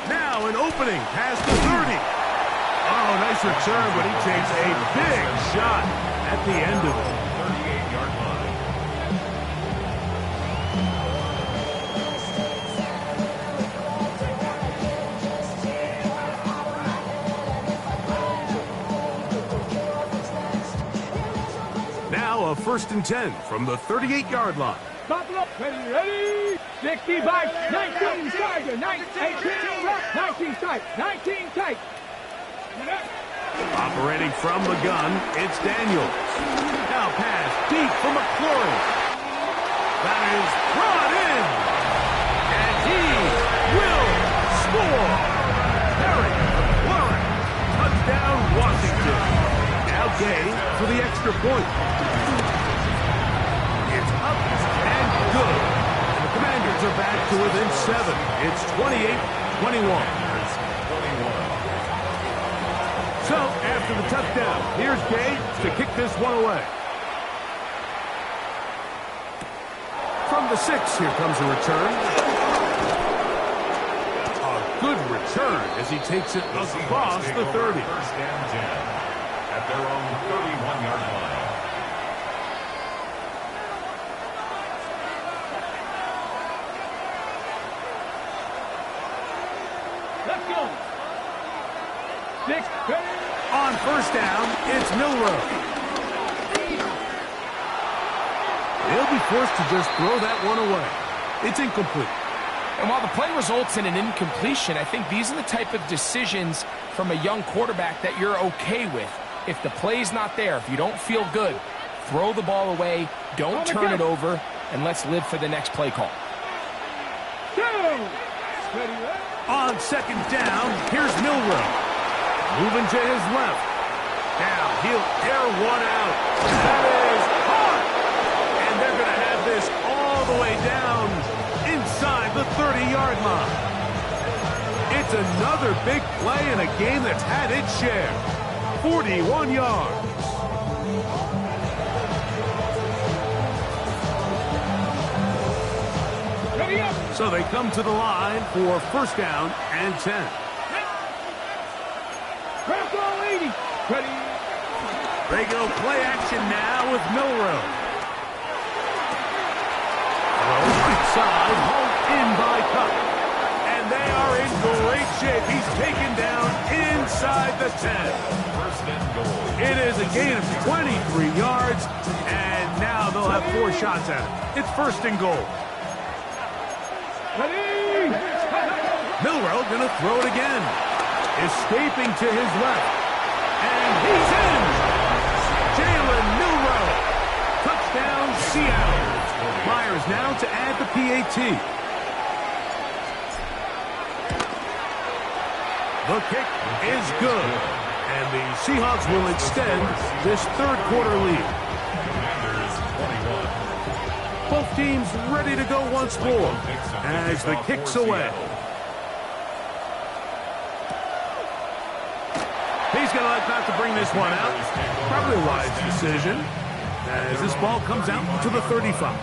G: Now an opening past the 30. Oh, nice return, but he takes a big shot at the end of it.
J: 38-yard line.
G: Now a 1st and 10 from the 38-yard line.
H: Buffalo, ready, 65, 19 tight, 19 tight, 19 tight.
G: Operating from the gun, it's Daniels. Now pass deep for McLaurin. That is brought in. And he will score. Harry McLaurin. Touchdown, Washington. Now Gay for the extra point. It's up and good. The Commanders are back to within 7. It's 28-21. So, after the touchdown, here's Gay to kick this one away. From the 6, here comes a return. A good return as he takes it across the 30.
J: First down 10 at their own 31-yard line.
H: Let's go. 6,
G: on first down, it's Milroe. They'll be forced to just throw that one away. It's incomplete.
I: And while the play results in an incompletion, I think these are the type of decisions from a young quarterback that you're okay with. If the play's not there, if you don't feel good, throw the ball away, don't turn it over, and let's live for the next play call.
G: On second down, here's Milroe. Moving to his left. Now he'll air one out. That is caught. And they're going to have this all the way down inside the 30-yard line. It's another big play in a game that's had its share. 41 yards. So they come to the line for first down and 10. They go play action now with Milrow. Throw right side, hauled in by Cup. And they are in great shape. He's taken down inside the 10.
J: First and goal.
G: It is a gain of 23 yards, and now they'll have 4 shots at it. It's first and goal. Milrow gonna throw it again. Escaping to his left. And he's in! Jalen Milrow. Touchdown, Seattle. Myers now to add the PAT. The kick is good. And the Seahawks will extend this third-quarter lead. Both teams ready to go once more as the kick's away. He's going to like not to bring this one out. Probably a wise decision as this ball comes out to the 35.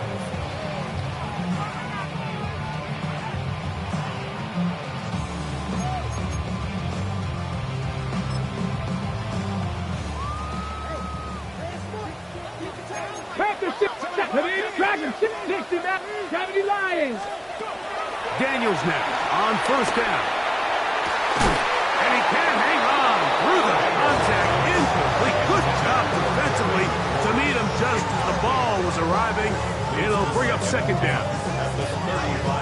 G: Daniels now on first down. And he can hang on through the contact. Incomplete. Good job defensively to meet him just as the ball was arriving. It'll bring up second down.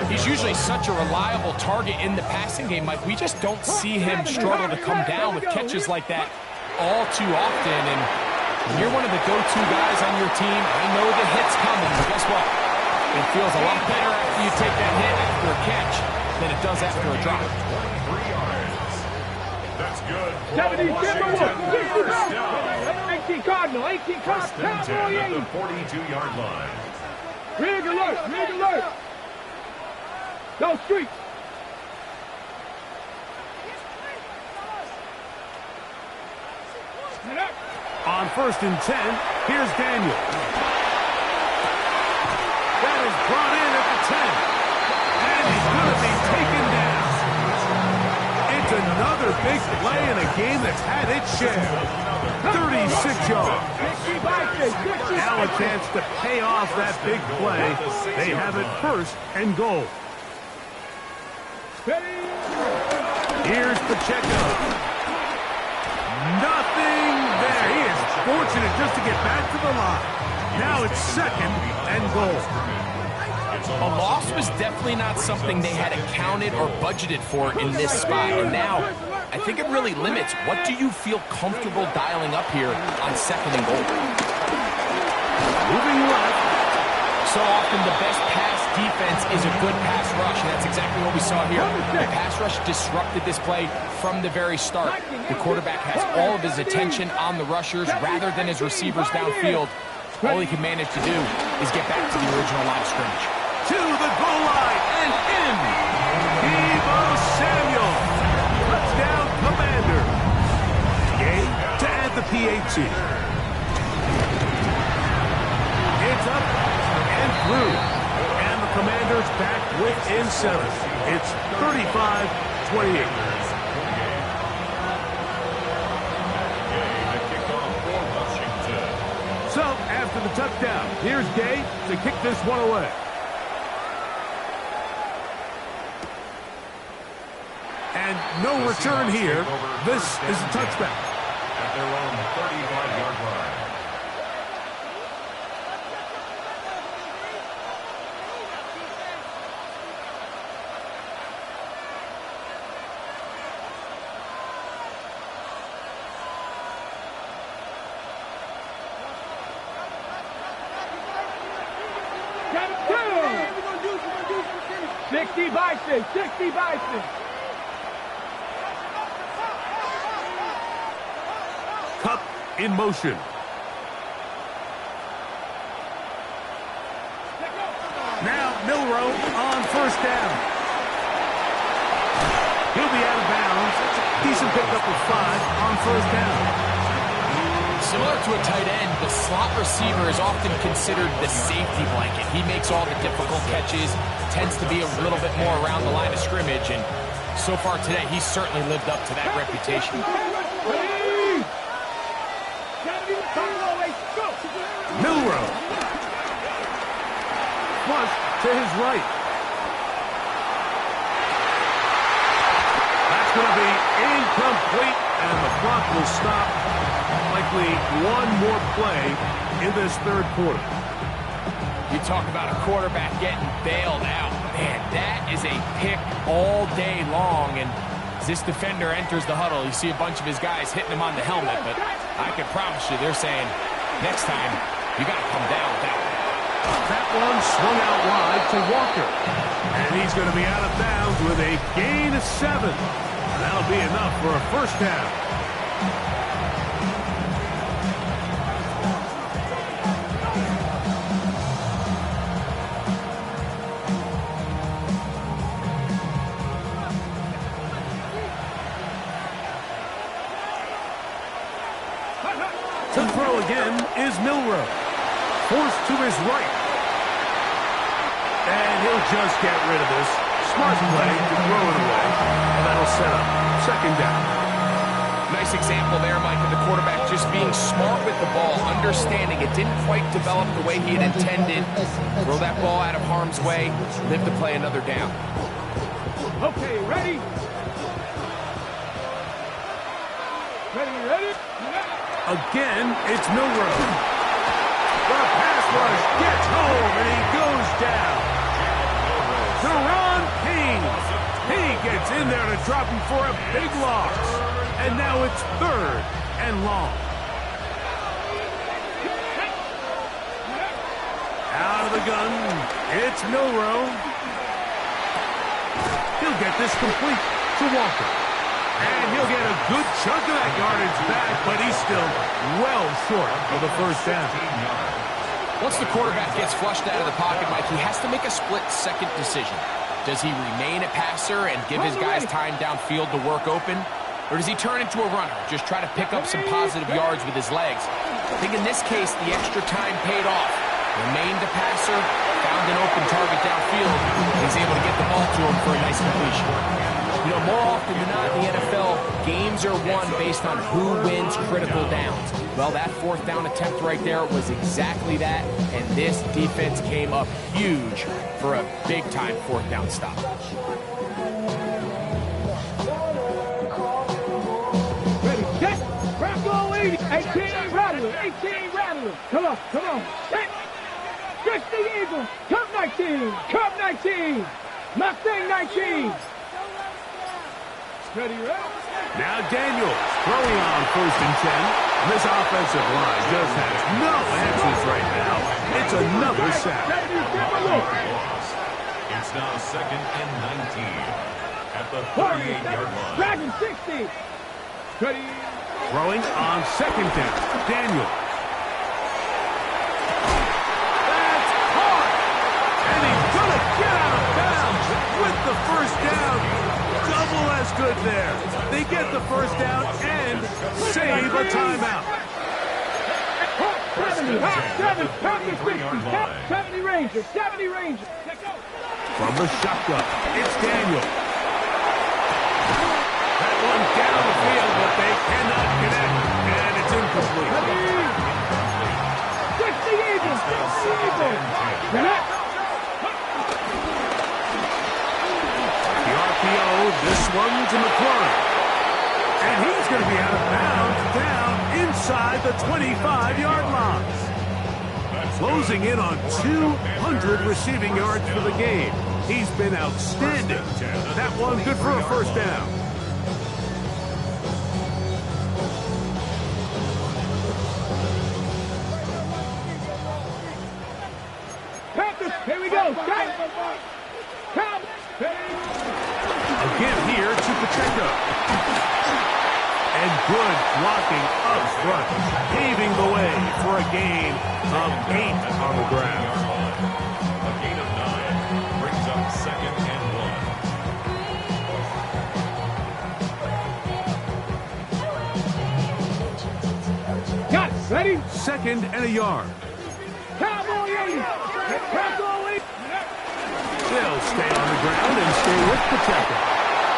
I: He's usually such a reliable target in the passing game, Mike. We just don't see him struggle to come down with catches like that all too often. And when you're one of the go-to guys on your team, I know the hit's coming, but guess what? It feels a lot better after you take that hit after a catch than it does after a drop.
J: 23 yards. That's good.
H: 18 Cardinal, 18
J: First and 10 at the
H: Cardinal.
J: 42-yard line.
H: Rig alert, rig alert. Go streets.
G: On first and 10, here's Daniel. That is brought in at the 10. And he's going to be taken down. It's another big play in a game that's had its share. 36 yards. Now a chance to pay off that big play. They have it first and goal. Here's Pacheco. Nothing there. He is fortunate just to get back to the line. Now it's second and goal.
I: A loss was definitely not something they had accounted or budgeted for in this spot. And now, I think it really limits. What do you feel comfortable dialing up here on second and goal?
G: Moving left.
I: So often the best pass defense is a good pass rush, and that's exactly what we saw here. The pass rush disrupted this play from the very start. The quarterback has all of his attention on the rushers rather than his receivers downfield. All he can manage to do is get back to the original line of scrimmage.
G: To the goal line and in. Deebo Samuel. Touchdown, Commander. Game to add the PAT. It's up and through. And the Commanders back within 7. It's 35-28. So, after the touchdown, here's Gay to kick this one away. And no return here. This is a touchback.
J: At their own 35-yard line.
H: Bison, 60 Bison.
G: Cup in motion. Now Milrow on first down. He'll be out of bounds. Decent pickup of 5 on first down.
I: Similar to a tight end, the slot receiver is often considered the safety blanket. He makes all the difficult catches, tends to be a little bit more around the line of scrimmage, and so far today, he's certainly lived up to that reputation.
G: Milrow. Flush to his right. That's going to be incomplete, and the clock will stop. Likely one more play in this third quarter.
I: You talk about a quarterback getting bailed out. Man, that is a pick all day long, and as this defender enters the huddle, you see a bunch of his guys hitting him on the helmet, but I can promise you they're saying, next time, you got to come down with that one.
G: That one swung out wide to Walker, and he's going to be out of bounds with a gain of 7. That'll be enough for a first down. To throw again is Milrow. Forced to his right. And he'll just get rid of this. Smart play to throw it away. And that'll set up second down.
I: Nice example there, Mike, of the quarterback just being smart with the ball, understanding it didn't quite develop the way he had intended. Throw that ball out of harm's way, live to play another down.
H: Okay, ready? Ready?
G: Again, it's Milrow. The pass rush gets home, and he goes down. Deron Payne. He gets in there to drop him for a big loss. And now it's 3rd and long. Out of the gun, it's Milrow. He'll get this complete to Walker. And he'll get a good chunk of that yardage back, but he's still well short of the first down.
I: Once the quarterback gets flushed out of the pocket, Mike, he has to make a split-second decision. Does he remain a passer and give his guys time downfield to work open? Or does he turn into a runner, just try to pick up some positive yards with his legs? I think in this case, the extra time paid off. Remained a passer, found an open target downfield, and he's able to get the ball to him for a nice completion. You know, more often than not in the NFL, games are won based on who wins critical downs. Well, that 4th down attempt right there was exactly that, and this defense came up huge for a big-time 4th down stop.
H: Ready, set, Bronco 80, 18 Rattler. Come on, set. Stretch the Eagle, Cub 19, Mustang 19. Ready,
G: Now Daniels throwing on 1st and 10. This offensive line just has no answers right now. It's another sack.
J: It's now 2nd and 19 at the 38-yard line.
H: Dragon 60. Ready.
G: Throwing on 2nd down. Daniels. That's caught. And he's going to get out of bounds with the first down. Double as good there. They get the first down and save a timeout.
H: 70 Rangers.
G: From the shotgun, it's Daniel. That one down the field, but they cannot connect, and it's incomplete.
H: 60 Eagles.
G: This one to McLaurin. And he's going to be out of bounds down inside the 25-yard line. Closing in on 200 receiving yards for the game. He's been outstanding. That one good for a first down.
H: Panthers, here we go.
G: Again here to Pacheco. And good blocking up front, paving the way for a gain of 8 on the ground.
J: A gain of 9 brings up 2nd and
H: 1. Got it. Ready?
G: 2nd and a yard.
H: Cowboy 80. Cowboy 80.
G: They'll stay on the ground and stay with Pacheco.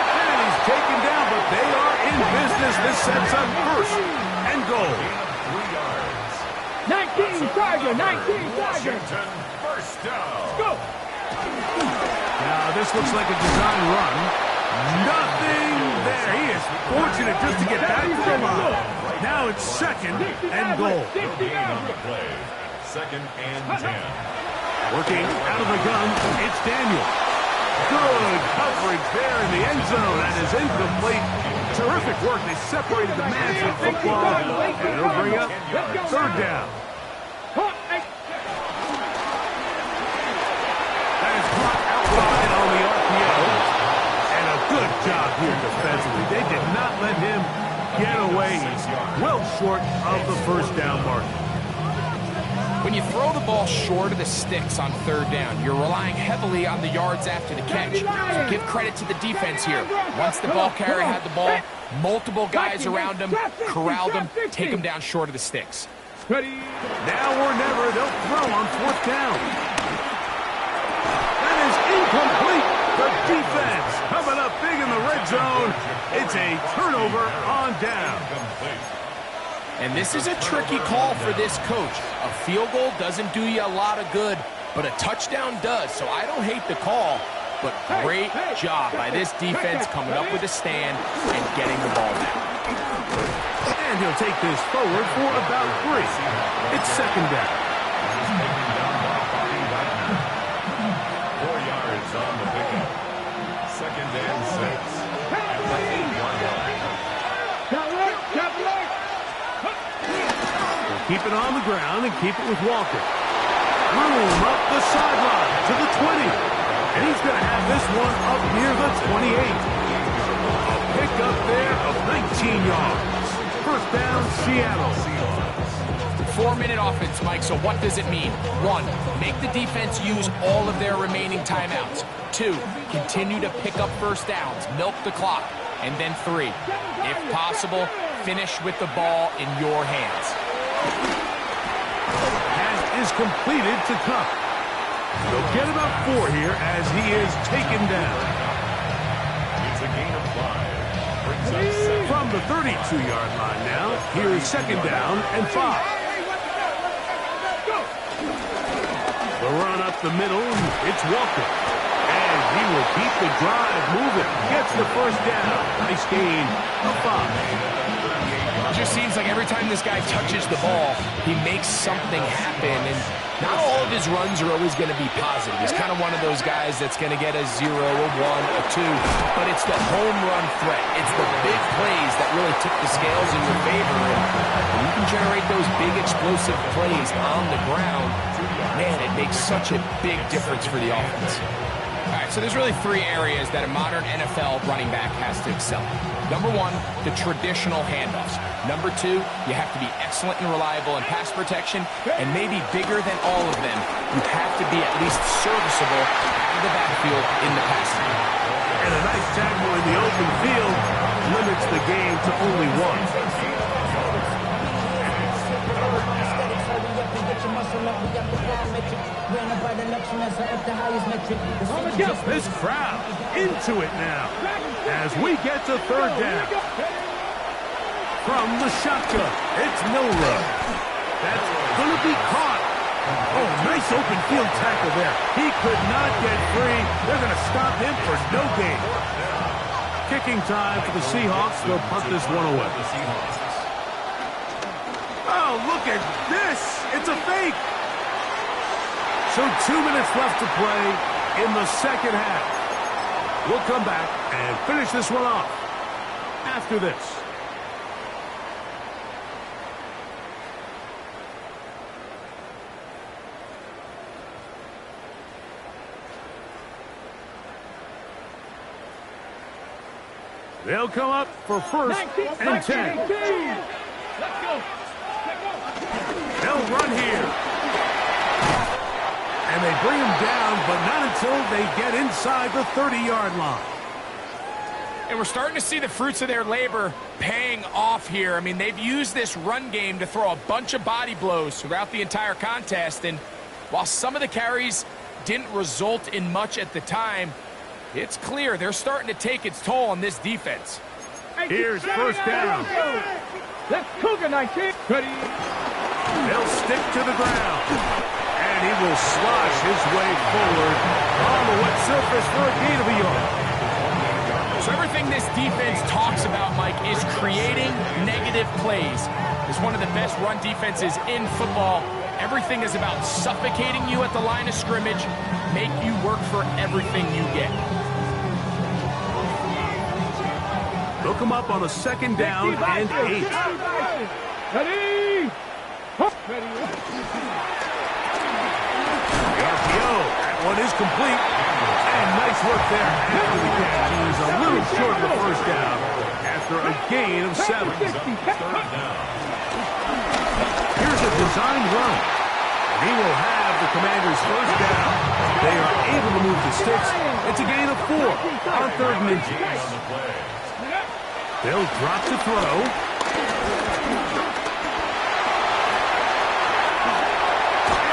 G: And he's taken down, but they are in business. This sets up 1st and goal.
J: 3 yards.
H: 19 19 Tiger, 19 Tiger.
J: Washington, first down.
H: Go.
G: Now, this looks like a design run. Nothing there. He is fortunate just to get back to the line. Now it's second and goal.
J: Gain on the play. Second and 10.
G: Working out of the gun, it's Daniel. Good coverage there in the end zone and is incomplete. Terrific work. They separated the man from football. And it'll bring up third down. That is caught outside on the RPO. And a good job here defensively. They did not let him get away. He's well short of the first down mark.
I: When you throw the ball short of the sticks on third down, you're relying heavily on the yards after the catch. So give credit to the defense here. Once the ball carrier had the ball, multiple guys around him, corralled him, take him down short of the sticks.
G: Now or never, they'll throw on fourth down. That is incomplete. The defense coming up big in the red zone. It's a turnover on down.
I: And this is a tricky call for this coach. A field goal doesn't do you a lot of good, but a touchdown does. So I don't hate the call, but great job by this defense coming up with a stand and getting the ball back.
G: And he'll take this forward for about 3. It's second down.
J: 4 yards on the pickup. Second and 6. At the 8-yard line.
G: Keep it on the ground and keep it with Walker. Room up the sideline to the 20. And he's going to have this one up near the 28. A pickup there of 19 yards. First down, Seattle.
I: 4-minute offense, Mike, so what does it mean? 1, make the defense use all of their remaining timeouts. 2, continue to pick up first downs, milk the clock. And then 3, if possible, finish with the ball in your hands.
G: Pass is completed to Cup. They'll get about 4 here as he is taken down.
J: It's a gain of 5. Brings up 7.
G: From the 32-yard line now, here is second down and 5. The run up the middle, it's Walker. And he will keep the drive moving. Gets the first down. Nice gain of 5.
I: It just seems like every time this guy touches the ball, he makes something happen. And not all of his runs are always going to be positive. He's kind of one of those guys that's going to get a 0, a 1, a 2. But it's the home run threat. It's the big plays that really tip the scales in your favor. And you can generate those big explosive plays on the ground. Man, it makes such a big difference for the offense. All right, so there's really 3 areas that a modern NFL running back has to excel. Number 1, the traditional handoffs. Number 2, you have to be excellent and reliable in pass protection, and maybe bigger than all of them, you have to be at least serviceable out of the backfield in the passing game.
G: And a nice tackle in the open field limits the game to only 1. This crowd into it now as we get to third down. From the shotgun, it's Milrow. That's going to be caught. Oh, nice open field tackle there. He could not get free. They're going to stop him for no gain. Kicking time for the Seahawks. They'll punt this one away. Oh, look at this. It's a fake. So 2 minutes left to play in the second half. We'll come back and finish this one off after this. They'll come up for first and 10.
H: Let's go.
G: They'll run here. And they bring him down, but not until they get inside the 30-yard line.
I: And we're starting to see the fruits of their labor paying off here. I mean, they've used this run game to throw a bunch of body blows throughout the entire contest. And while some of the carries didn't result in much at the time, it's clear they're starting to take its toll on this defense.
G: Here's first down.
H: Let's Cougar 19. Ready.
G: They'll stick to the ground. And he will slosh his way forward on the wet surface for a gain of a yard.
I: So everything this defense talks about, Mike, is creating negative plays. It's one of the best run defenses in football. Everything is about suffocating you at the line of scrimmage, make you work for everything you get.
G: They'll come up on a second down and 8.
H: Ready?
G: The RPO, that one is complete. And nice work there after the catch. He was a little short of the first down after a gain of 7. Here's a designed run. And he will have the Commanders' first down. They are able to move the sticks. It's a gain of 4 on 3rd and inches. They'll drop to throw.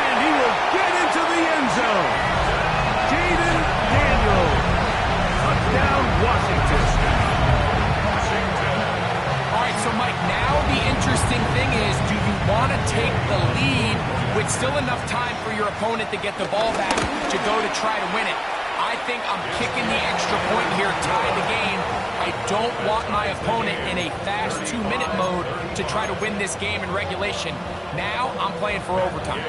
G: And he will get into the end zone. Jaden Daniels. Touchdown, Washington.
I: All right, so Mike, now the interesting thing is, do you want to take the lead with still enough time for your opponent to get the ball back to go to try to win it? I think I'm kicking the extra point here, tie the game. I don't want my opponent in a fast 2-minute mode to try to win this game in regulation. Now I'm playing for overtime.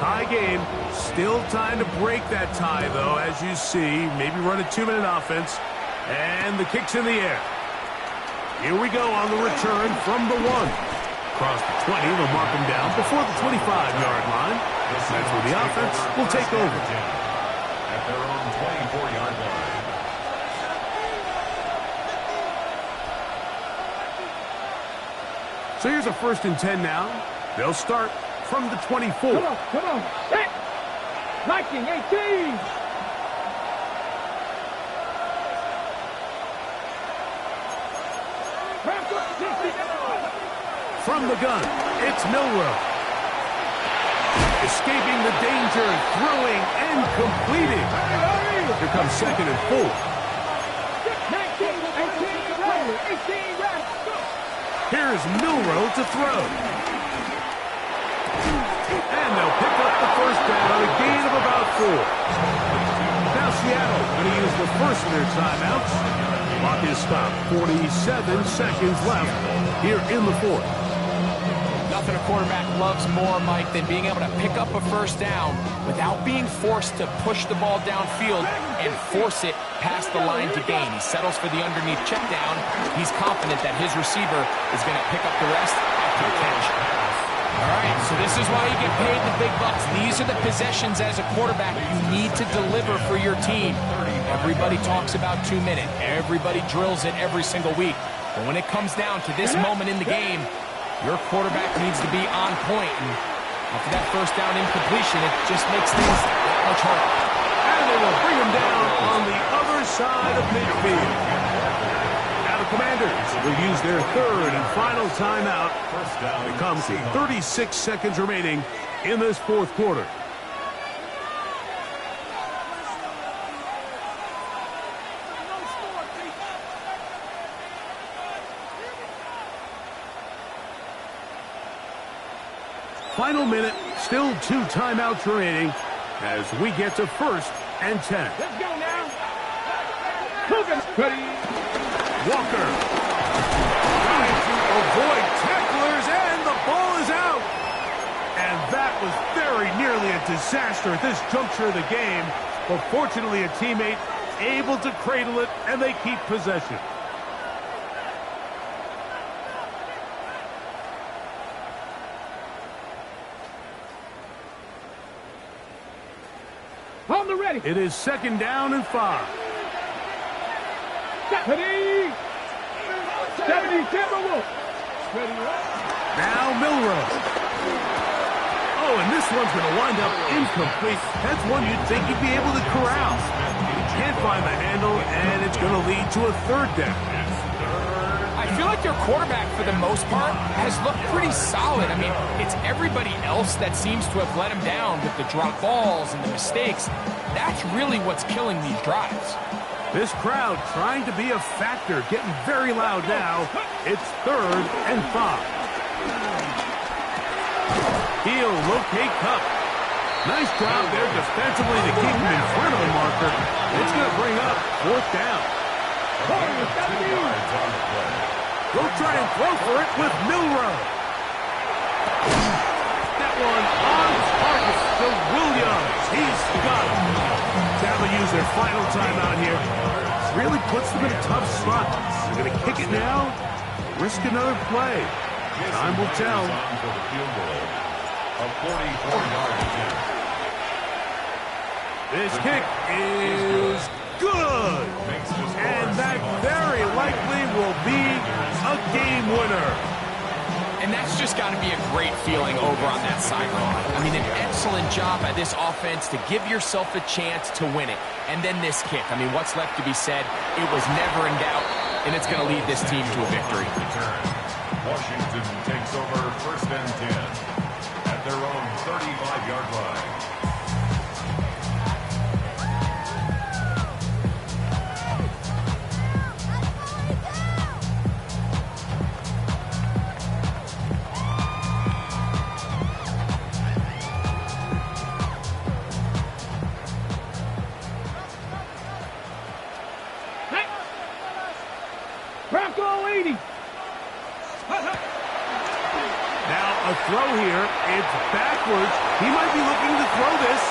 G: Tie game. Still time to break that tie, though, as you see. Maybe run a 2-minute offense. And the kick's in the air. Here we go on the return from the 1. Across the 20, they'll mark him down before the 25-yard line. That's where the offense will take over.
J: At their own 24-yard line.
G: So here's a 1st and 10 now. They'll start from the 24.
H: Come on. Set. Viking 18.
G: From the gun, it's Milroe. Escaping the danger, throwing and completing. Here comes 2nd and 4.
H: 18.
G: Here's Milroe to throw. And they'll pick up the first down on a gain of about 4. Now Seattle going to use the first of their timeouts. Clock is stopped. 47 seconds left here in the 4th.
I: Nothing a quarterback loves more, Mike, than being able to pick up a first down without being forced to push the ball downfield and force it past the line to gain. He settles for the underneath check down. He's confident that his receiver is going to pick up the rest after the catch. All right, so this is why you get paid the big bucks. These are the possessions as a quarterback you need to deliver for your team. Everybody talks about 2-minute. Everybody drills it every single week. But when it comes down to this moment in the game, your quarterback needs to be on point. And after that first down incompletion, it just makes things much harder.
G: And they will bring him down on the other side of midfield. Now the Commanders will use their 3rd and final timeout. It comes to 36 seconds remaining in this 4th quarter. Final minute, still 2 timeouts remaining as we get to 1st and 10.
H: Let's go now. Coogan. Ready.
G: Walker trying to avoid tacklers, and the ball is out. And that was very nearly a disaster at this juncture of the game. But fortunately, a teammate able to cradle it, and they keep possession.
H: On the ready.
G: It is 2nd down and 5.
H: Ready. 70 Timberwolves. Ready.
G: Now Milroe. Oh, and this one's going to wind up incomplete. That's one you'd think he'd be able to corral. He can't find the handle, and it's going to lead to a 3rd down.
I: I feel like their quarterback, for the most part, has looked pretty solid. I mean, it's everybody else that seems to have let him down with the drop balls and the mistakes. That's really what's killing these drives.
G: This crowd trying to be a factor, getting very loud now. It's 3rd and 5. He'll locate Cup. Nice job there defensively to keep him in front of the marker. It's going to bring up 4th down. They'll try and throw for it with Milrow. That one on target to Williams. He's got it. Now they'll use their final timeout here. Really puts them in a tough spot. They're going to kick it now, risk another play. Time will tell. A 44-yard attempt. This kick is good. And that very likely will be a game winner.
I: And that's just got to be a great feeling over on that sideline. I mean, an excellent job by this offense to give yourself a chance to win it. And then this kick. I mean, what's left to be said? It was never in doubt, and it's going to lead this team to a victory.
J: Washington takes over 1st and 10 at their own 35-yard line.
G: Now a throw here. It's backwards. He might be looking to throw this.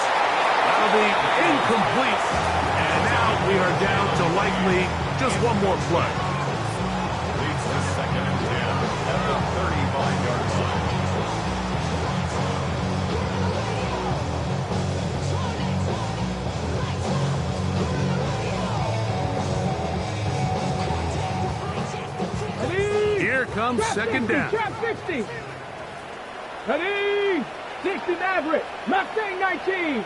G: That'll be incomplete. And now we are down to likely just one more play.
J: Leads to 2nd and 10 at the 35-yard line.
G: Here comes 2nd down.
H: Trap 60. Ready? 60 Maverick. Mustang 19.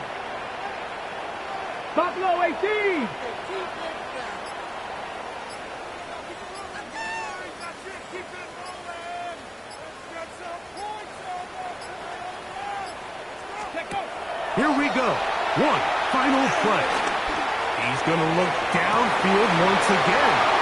H: Buffalo 18.
G: Here we go. One final play. He's going to look downfield once again.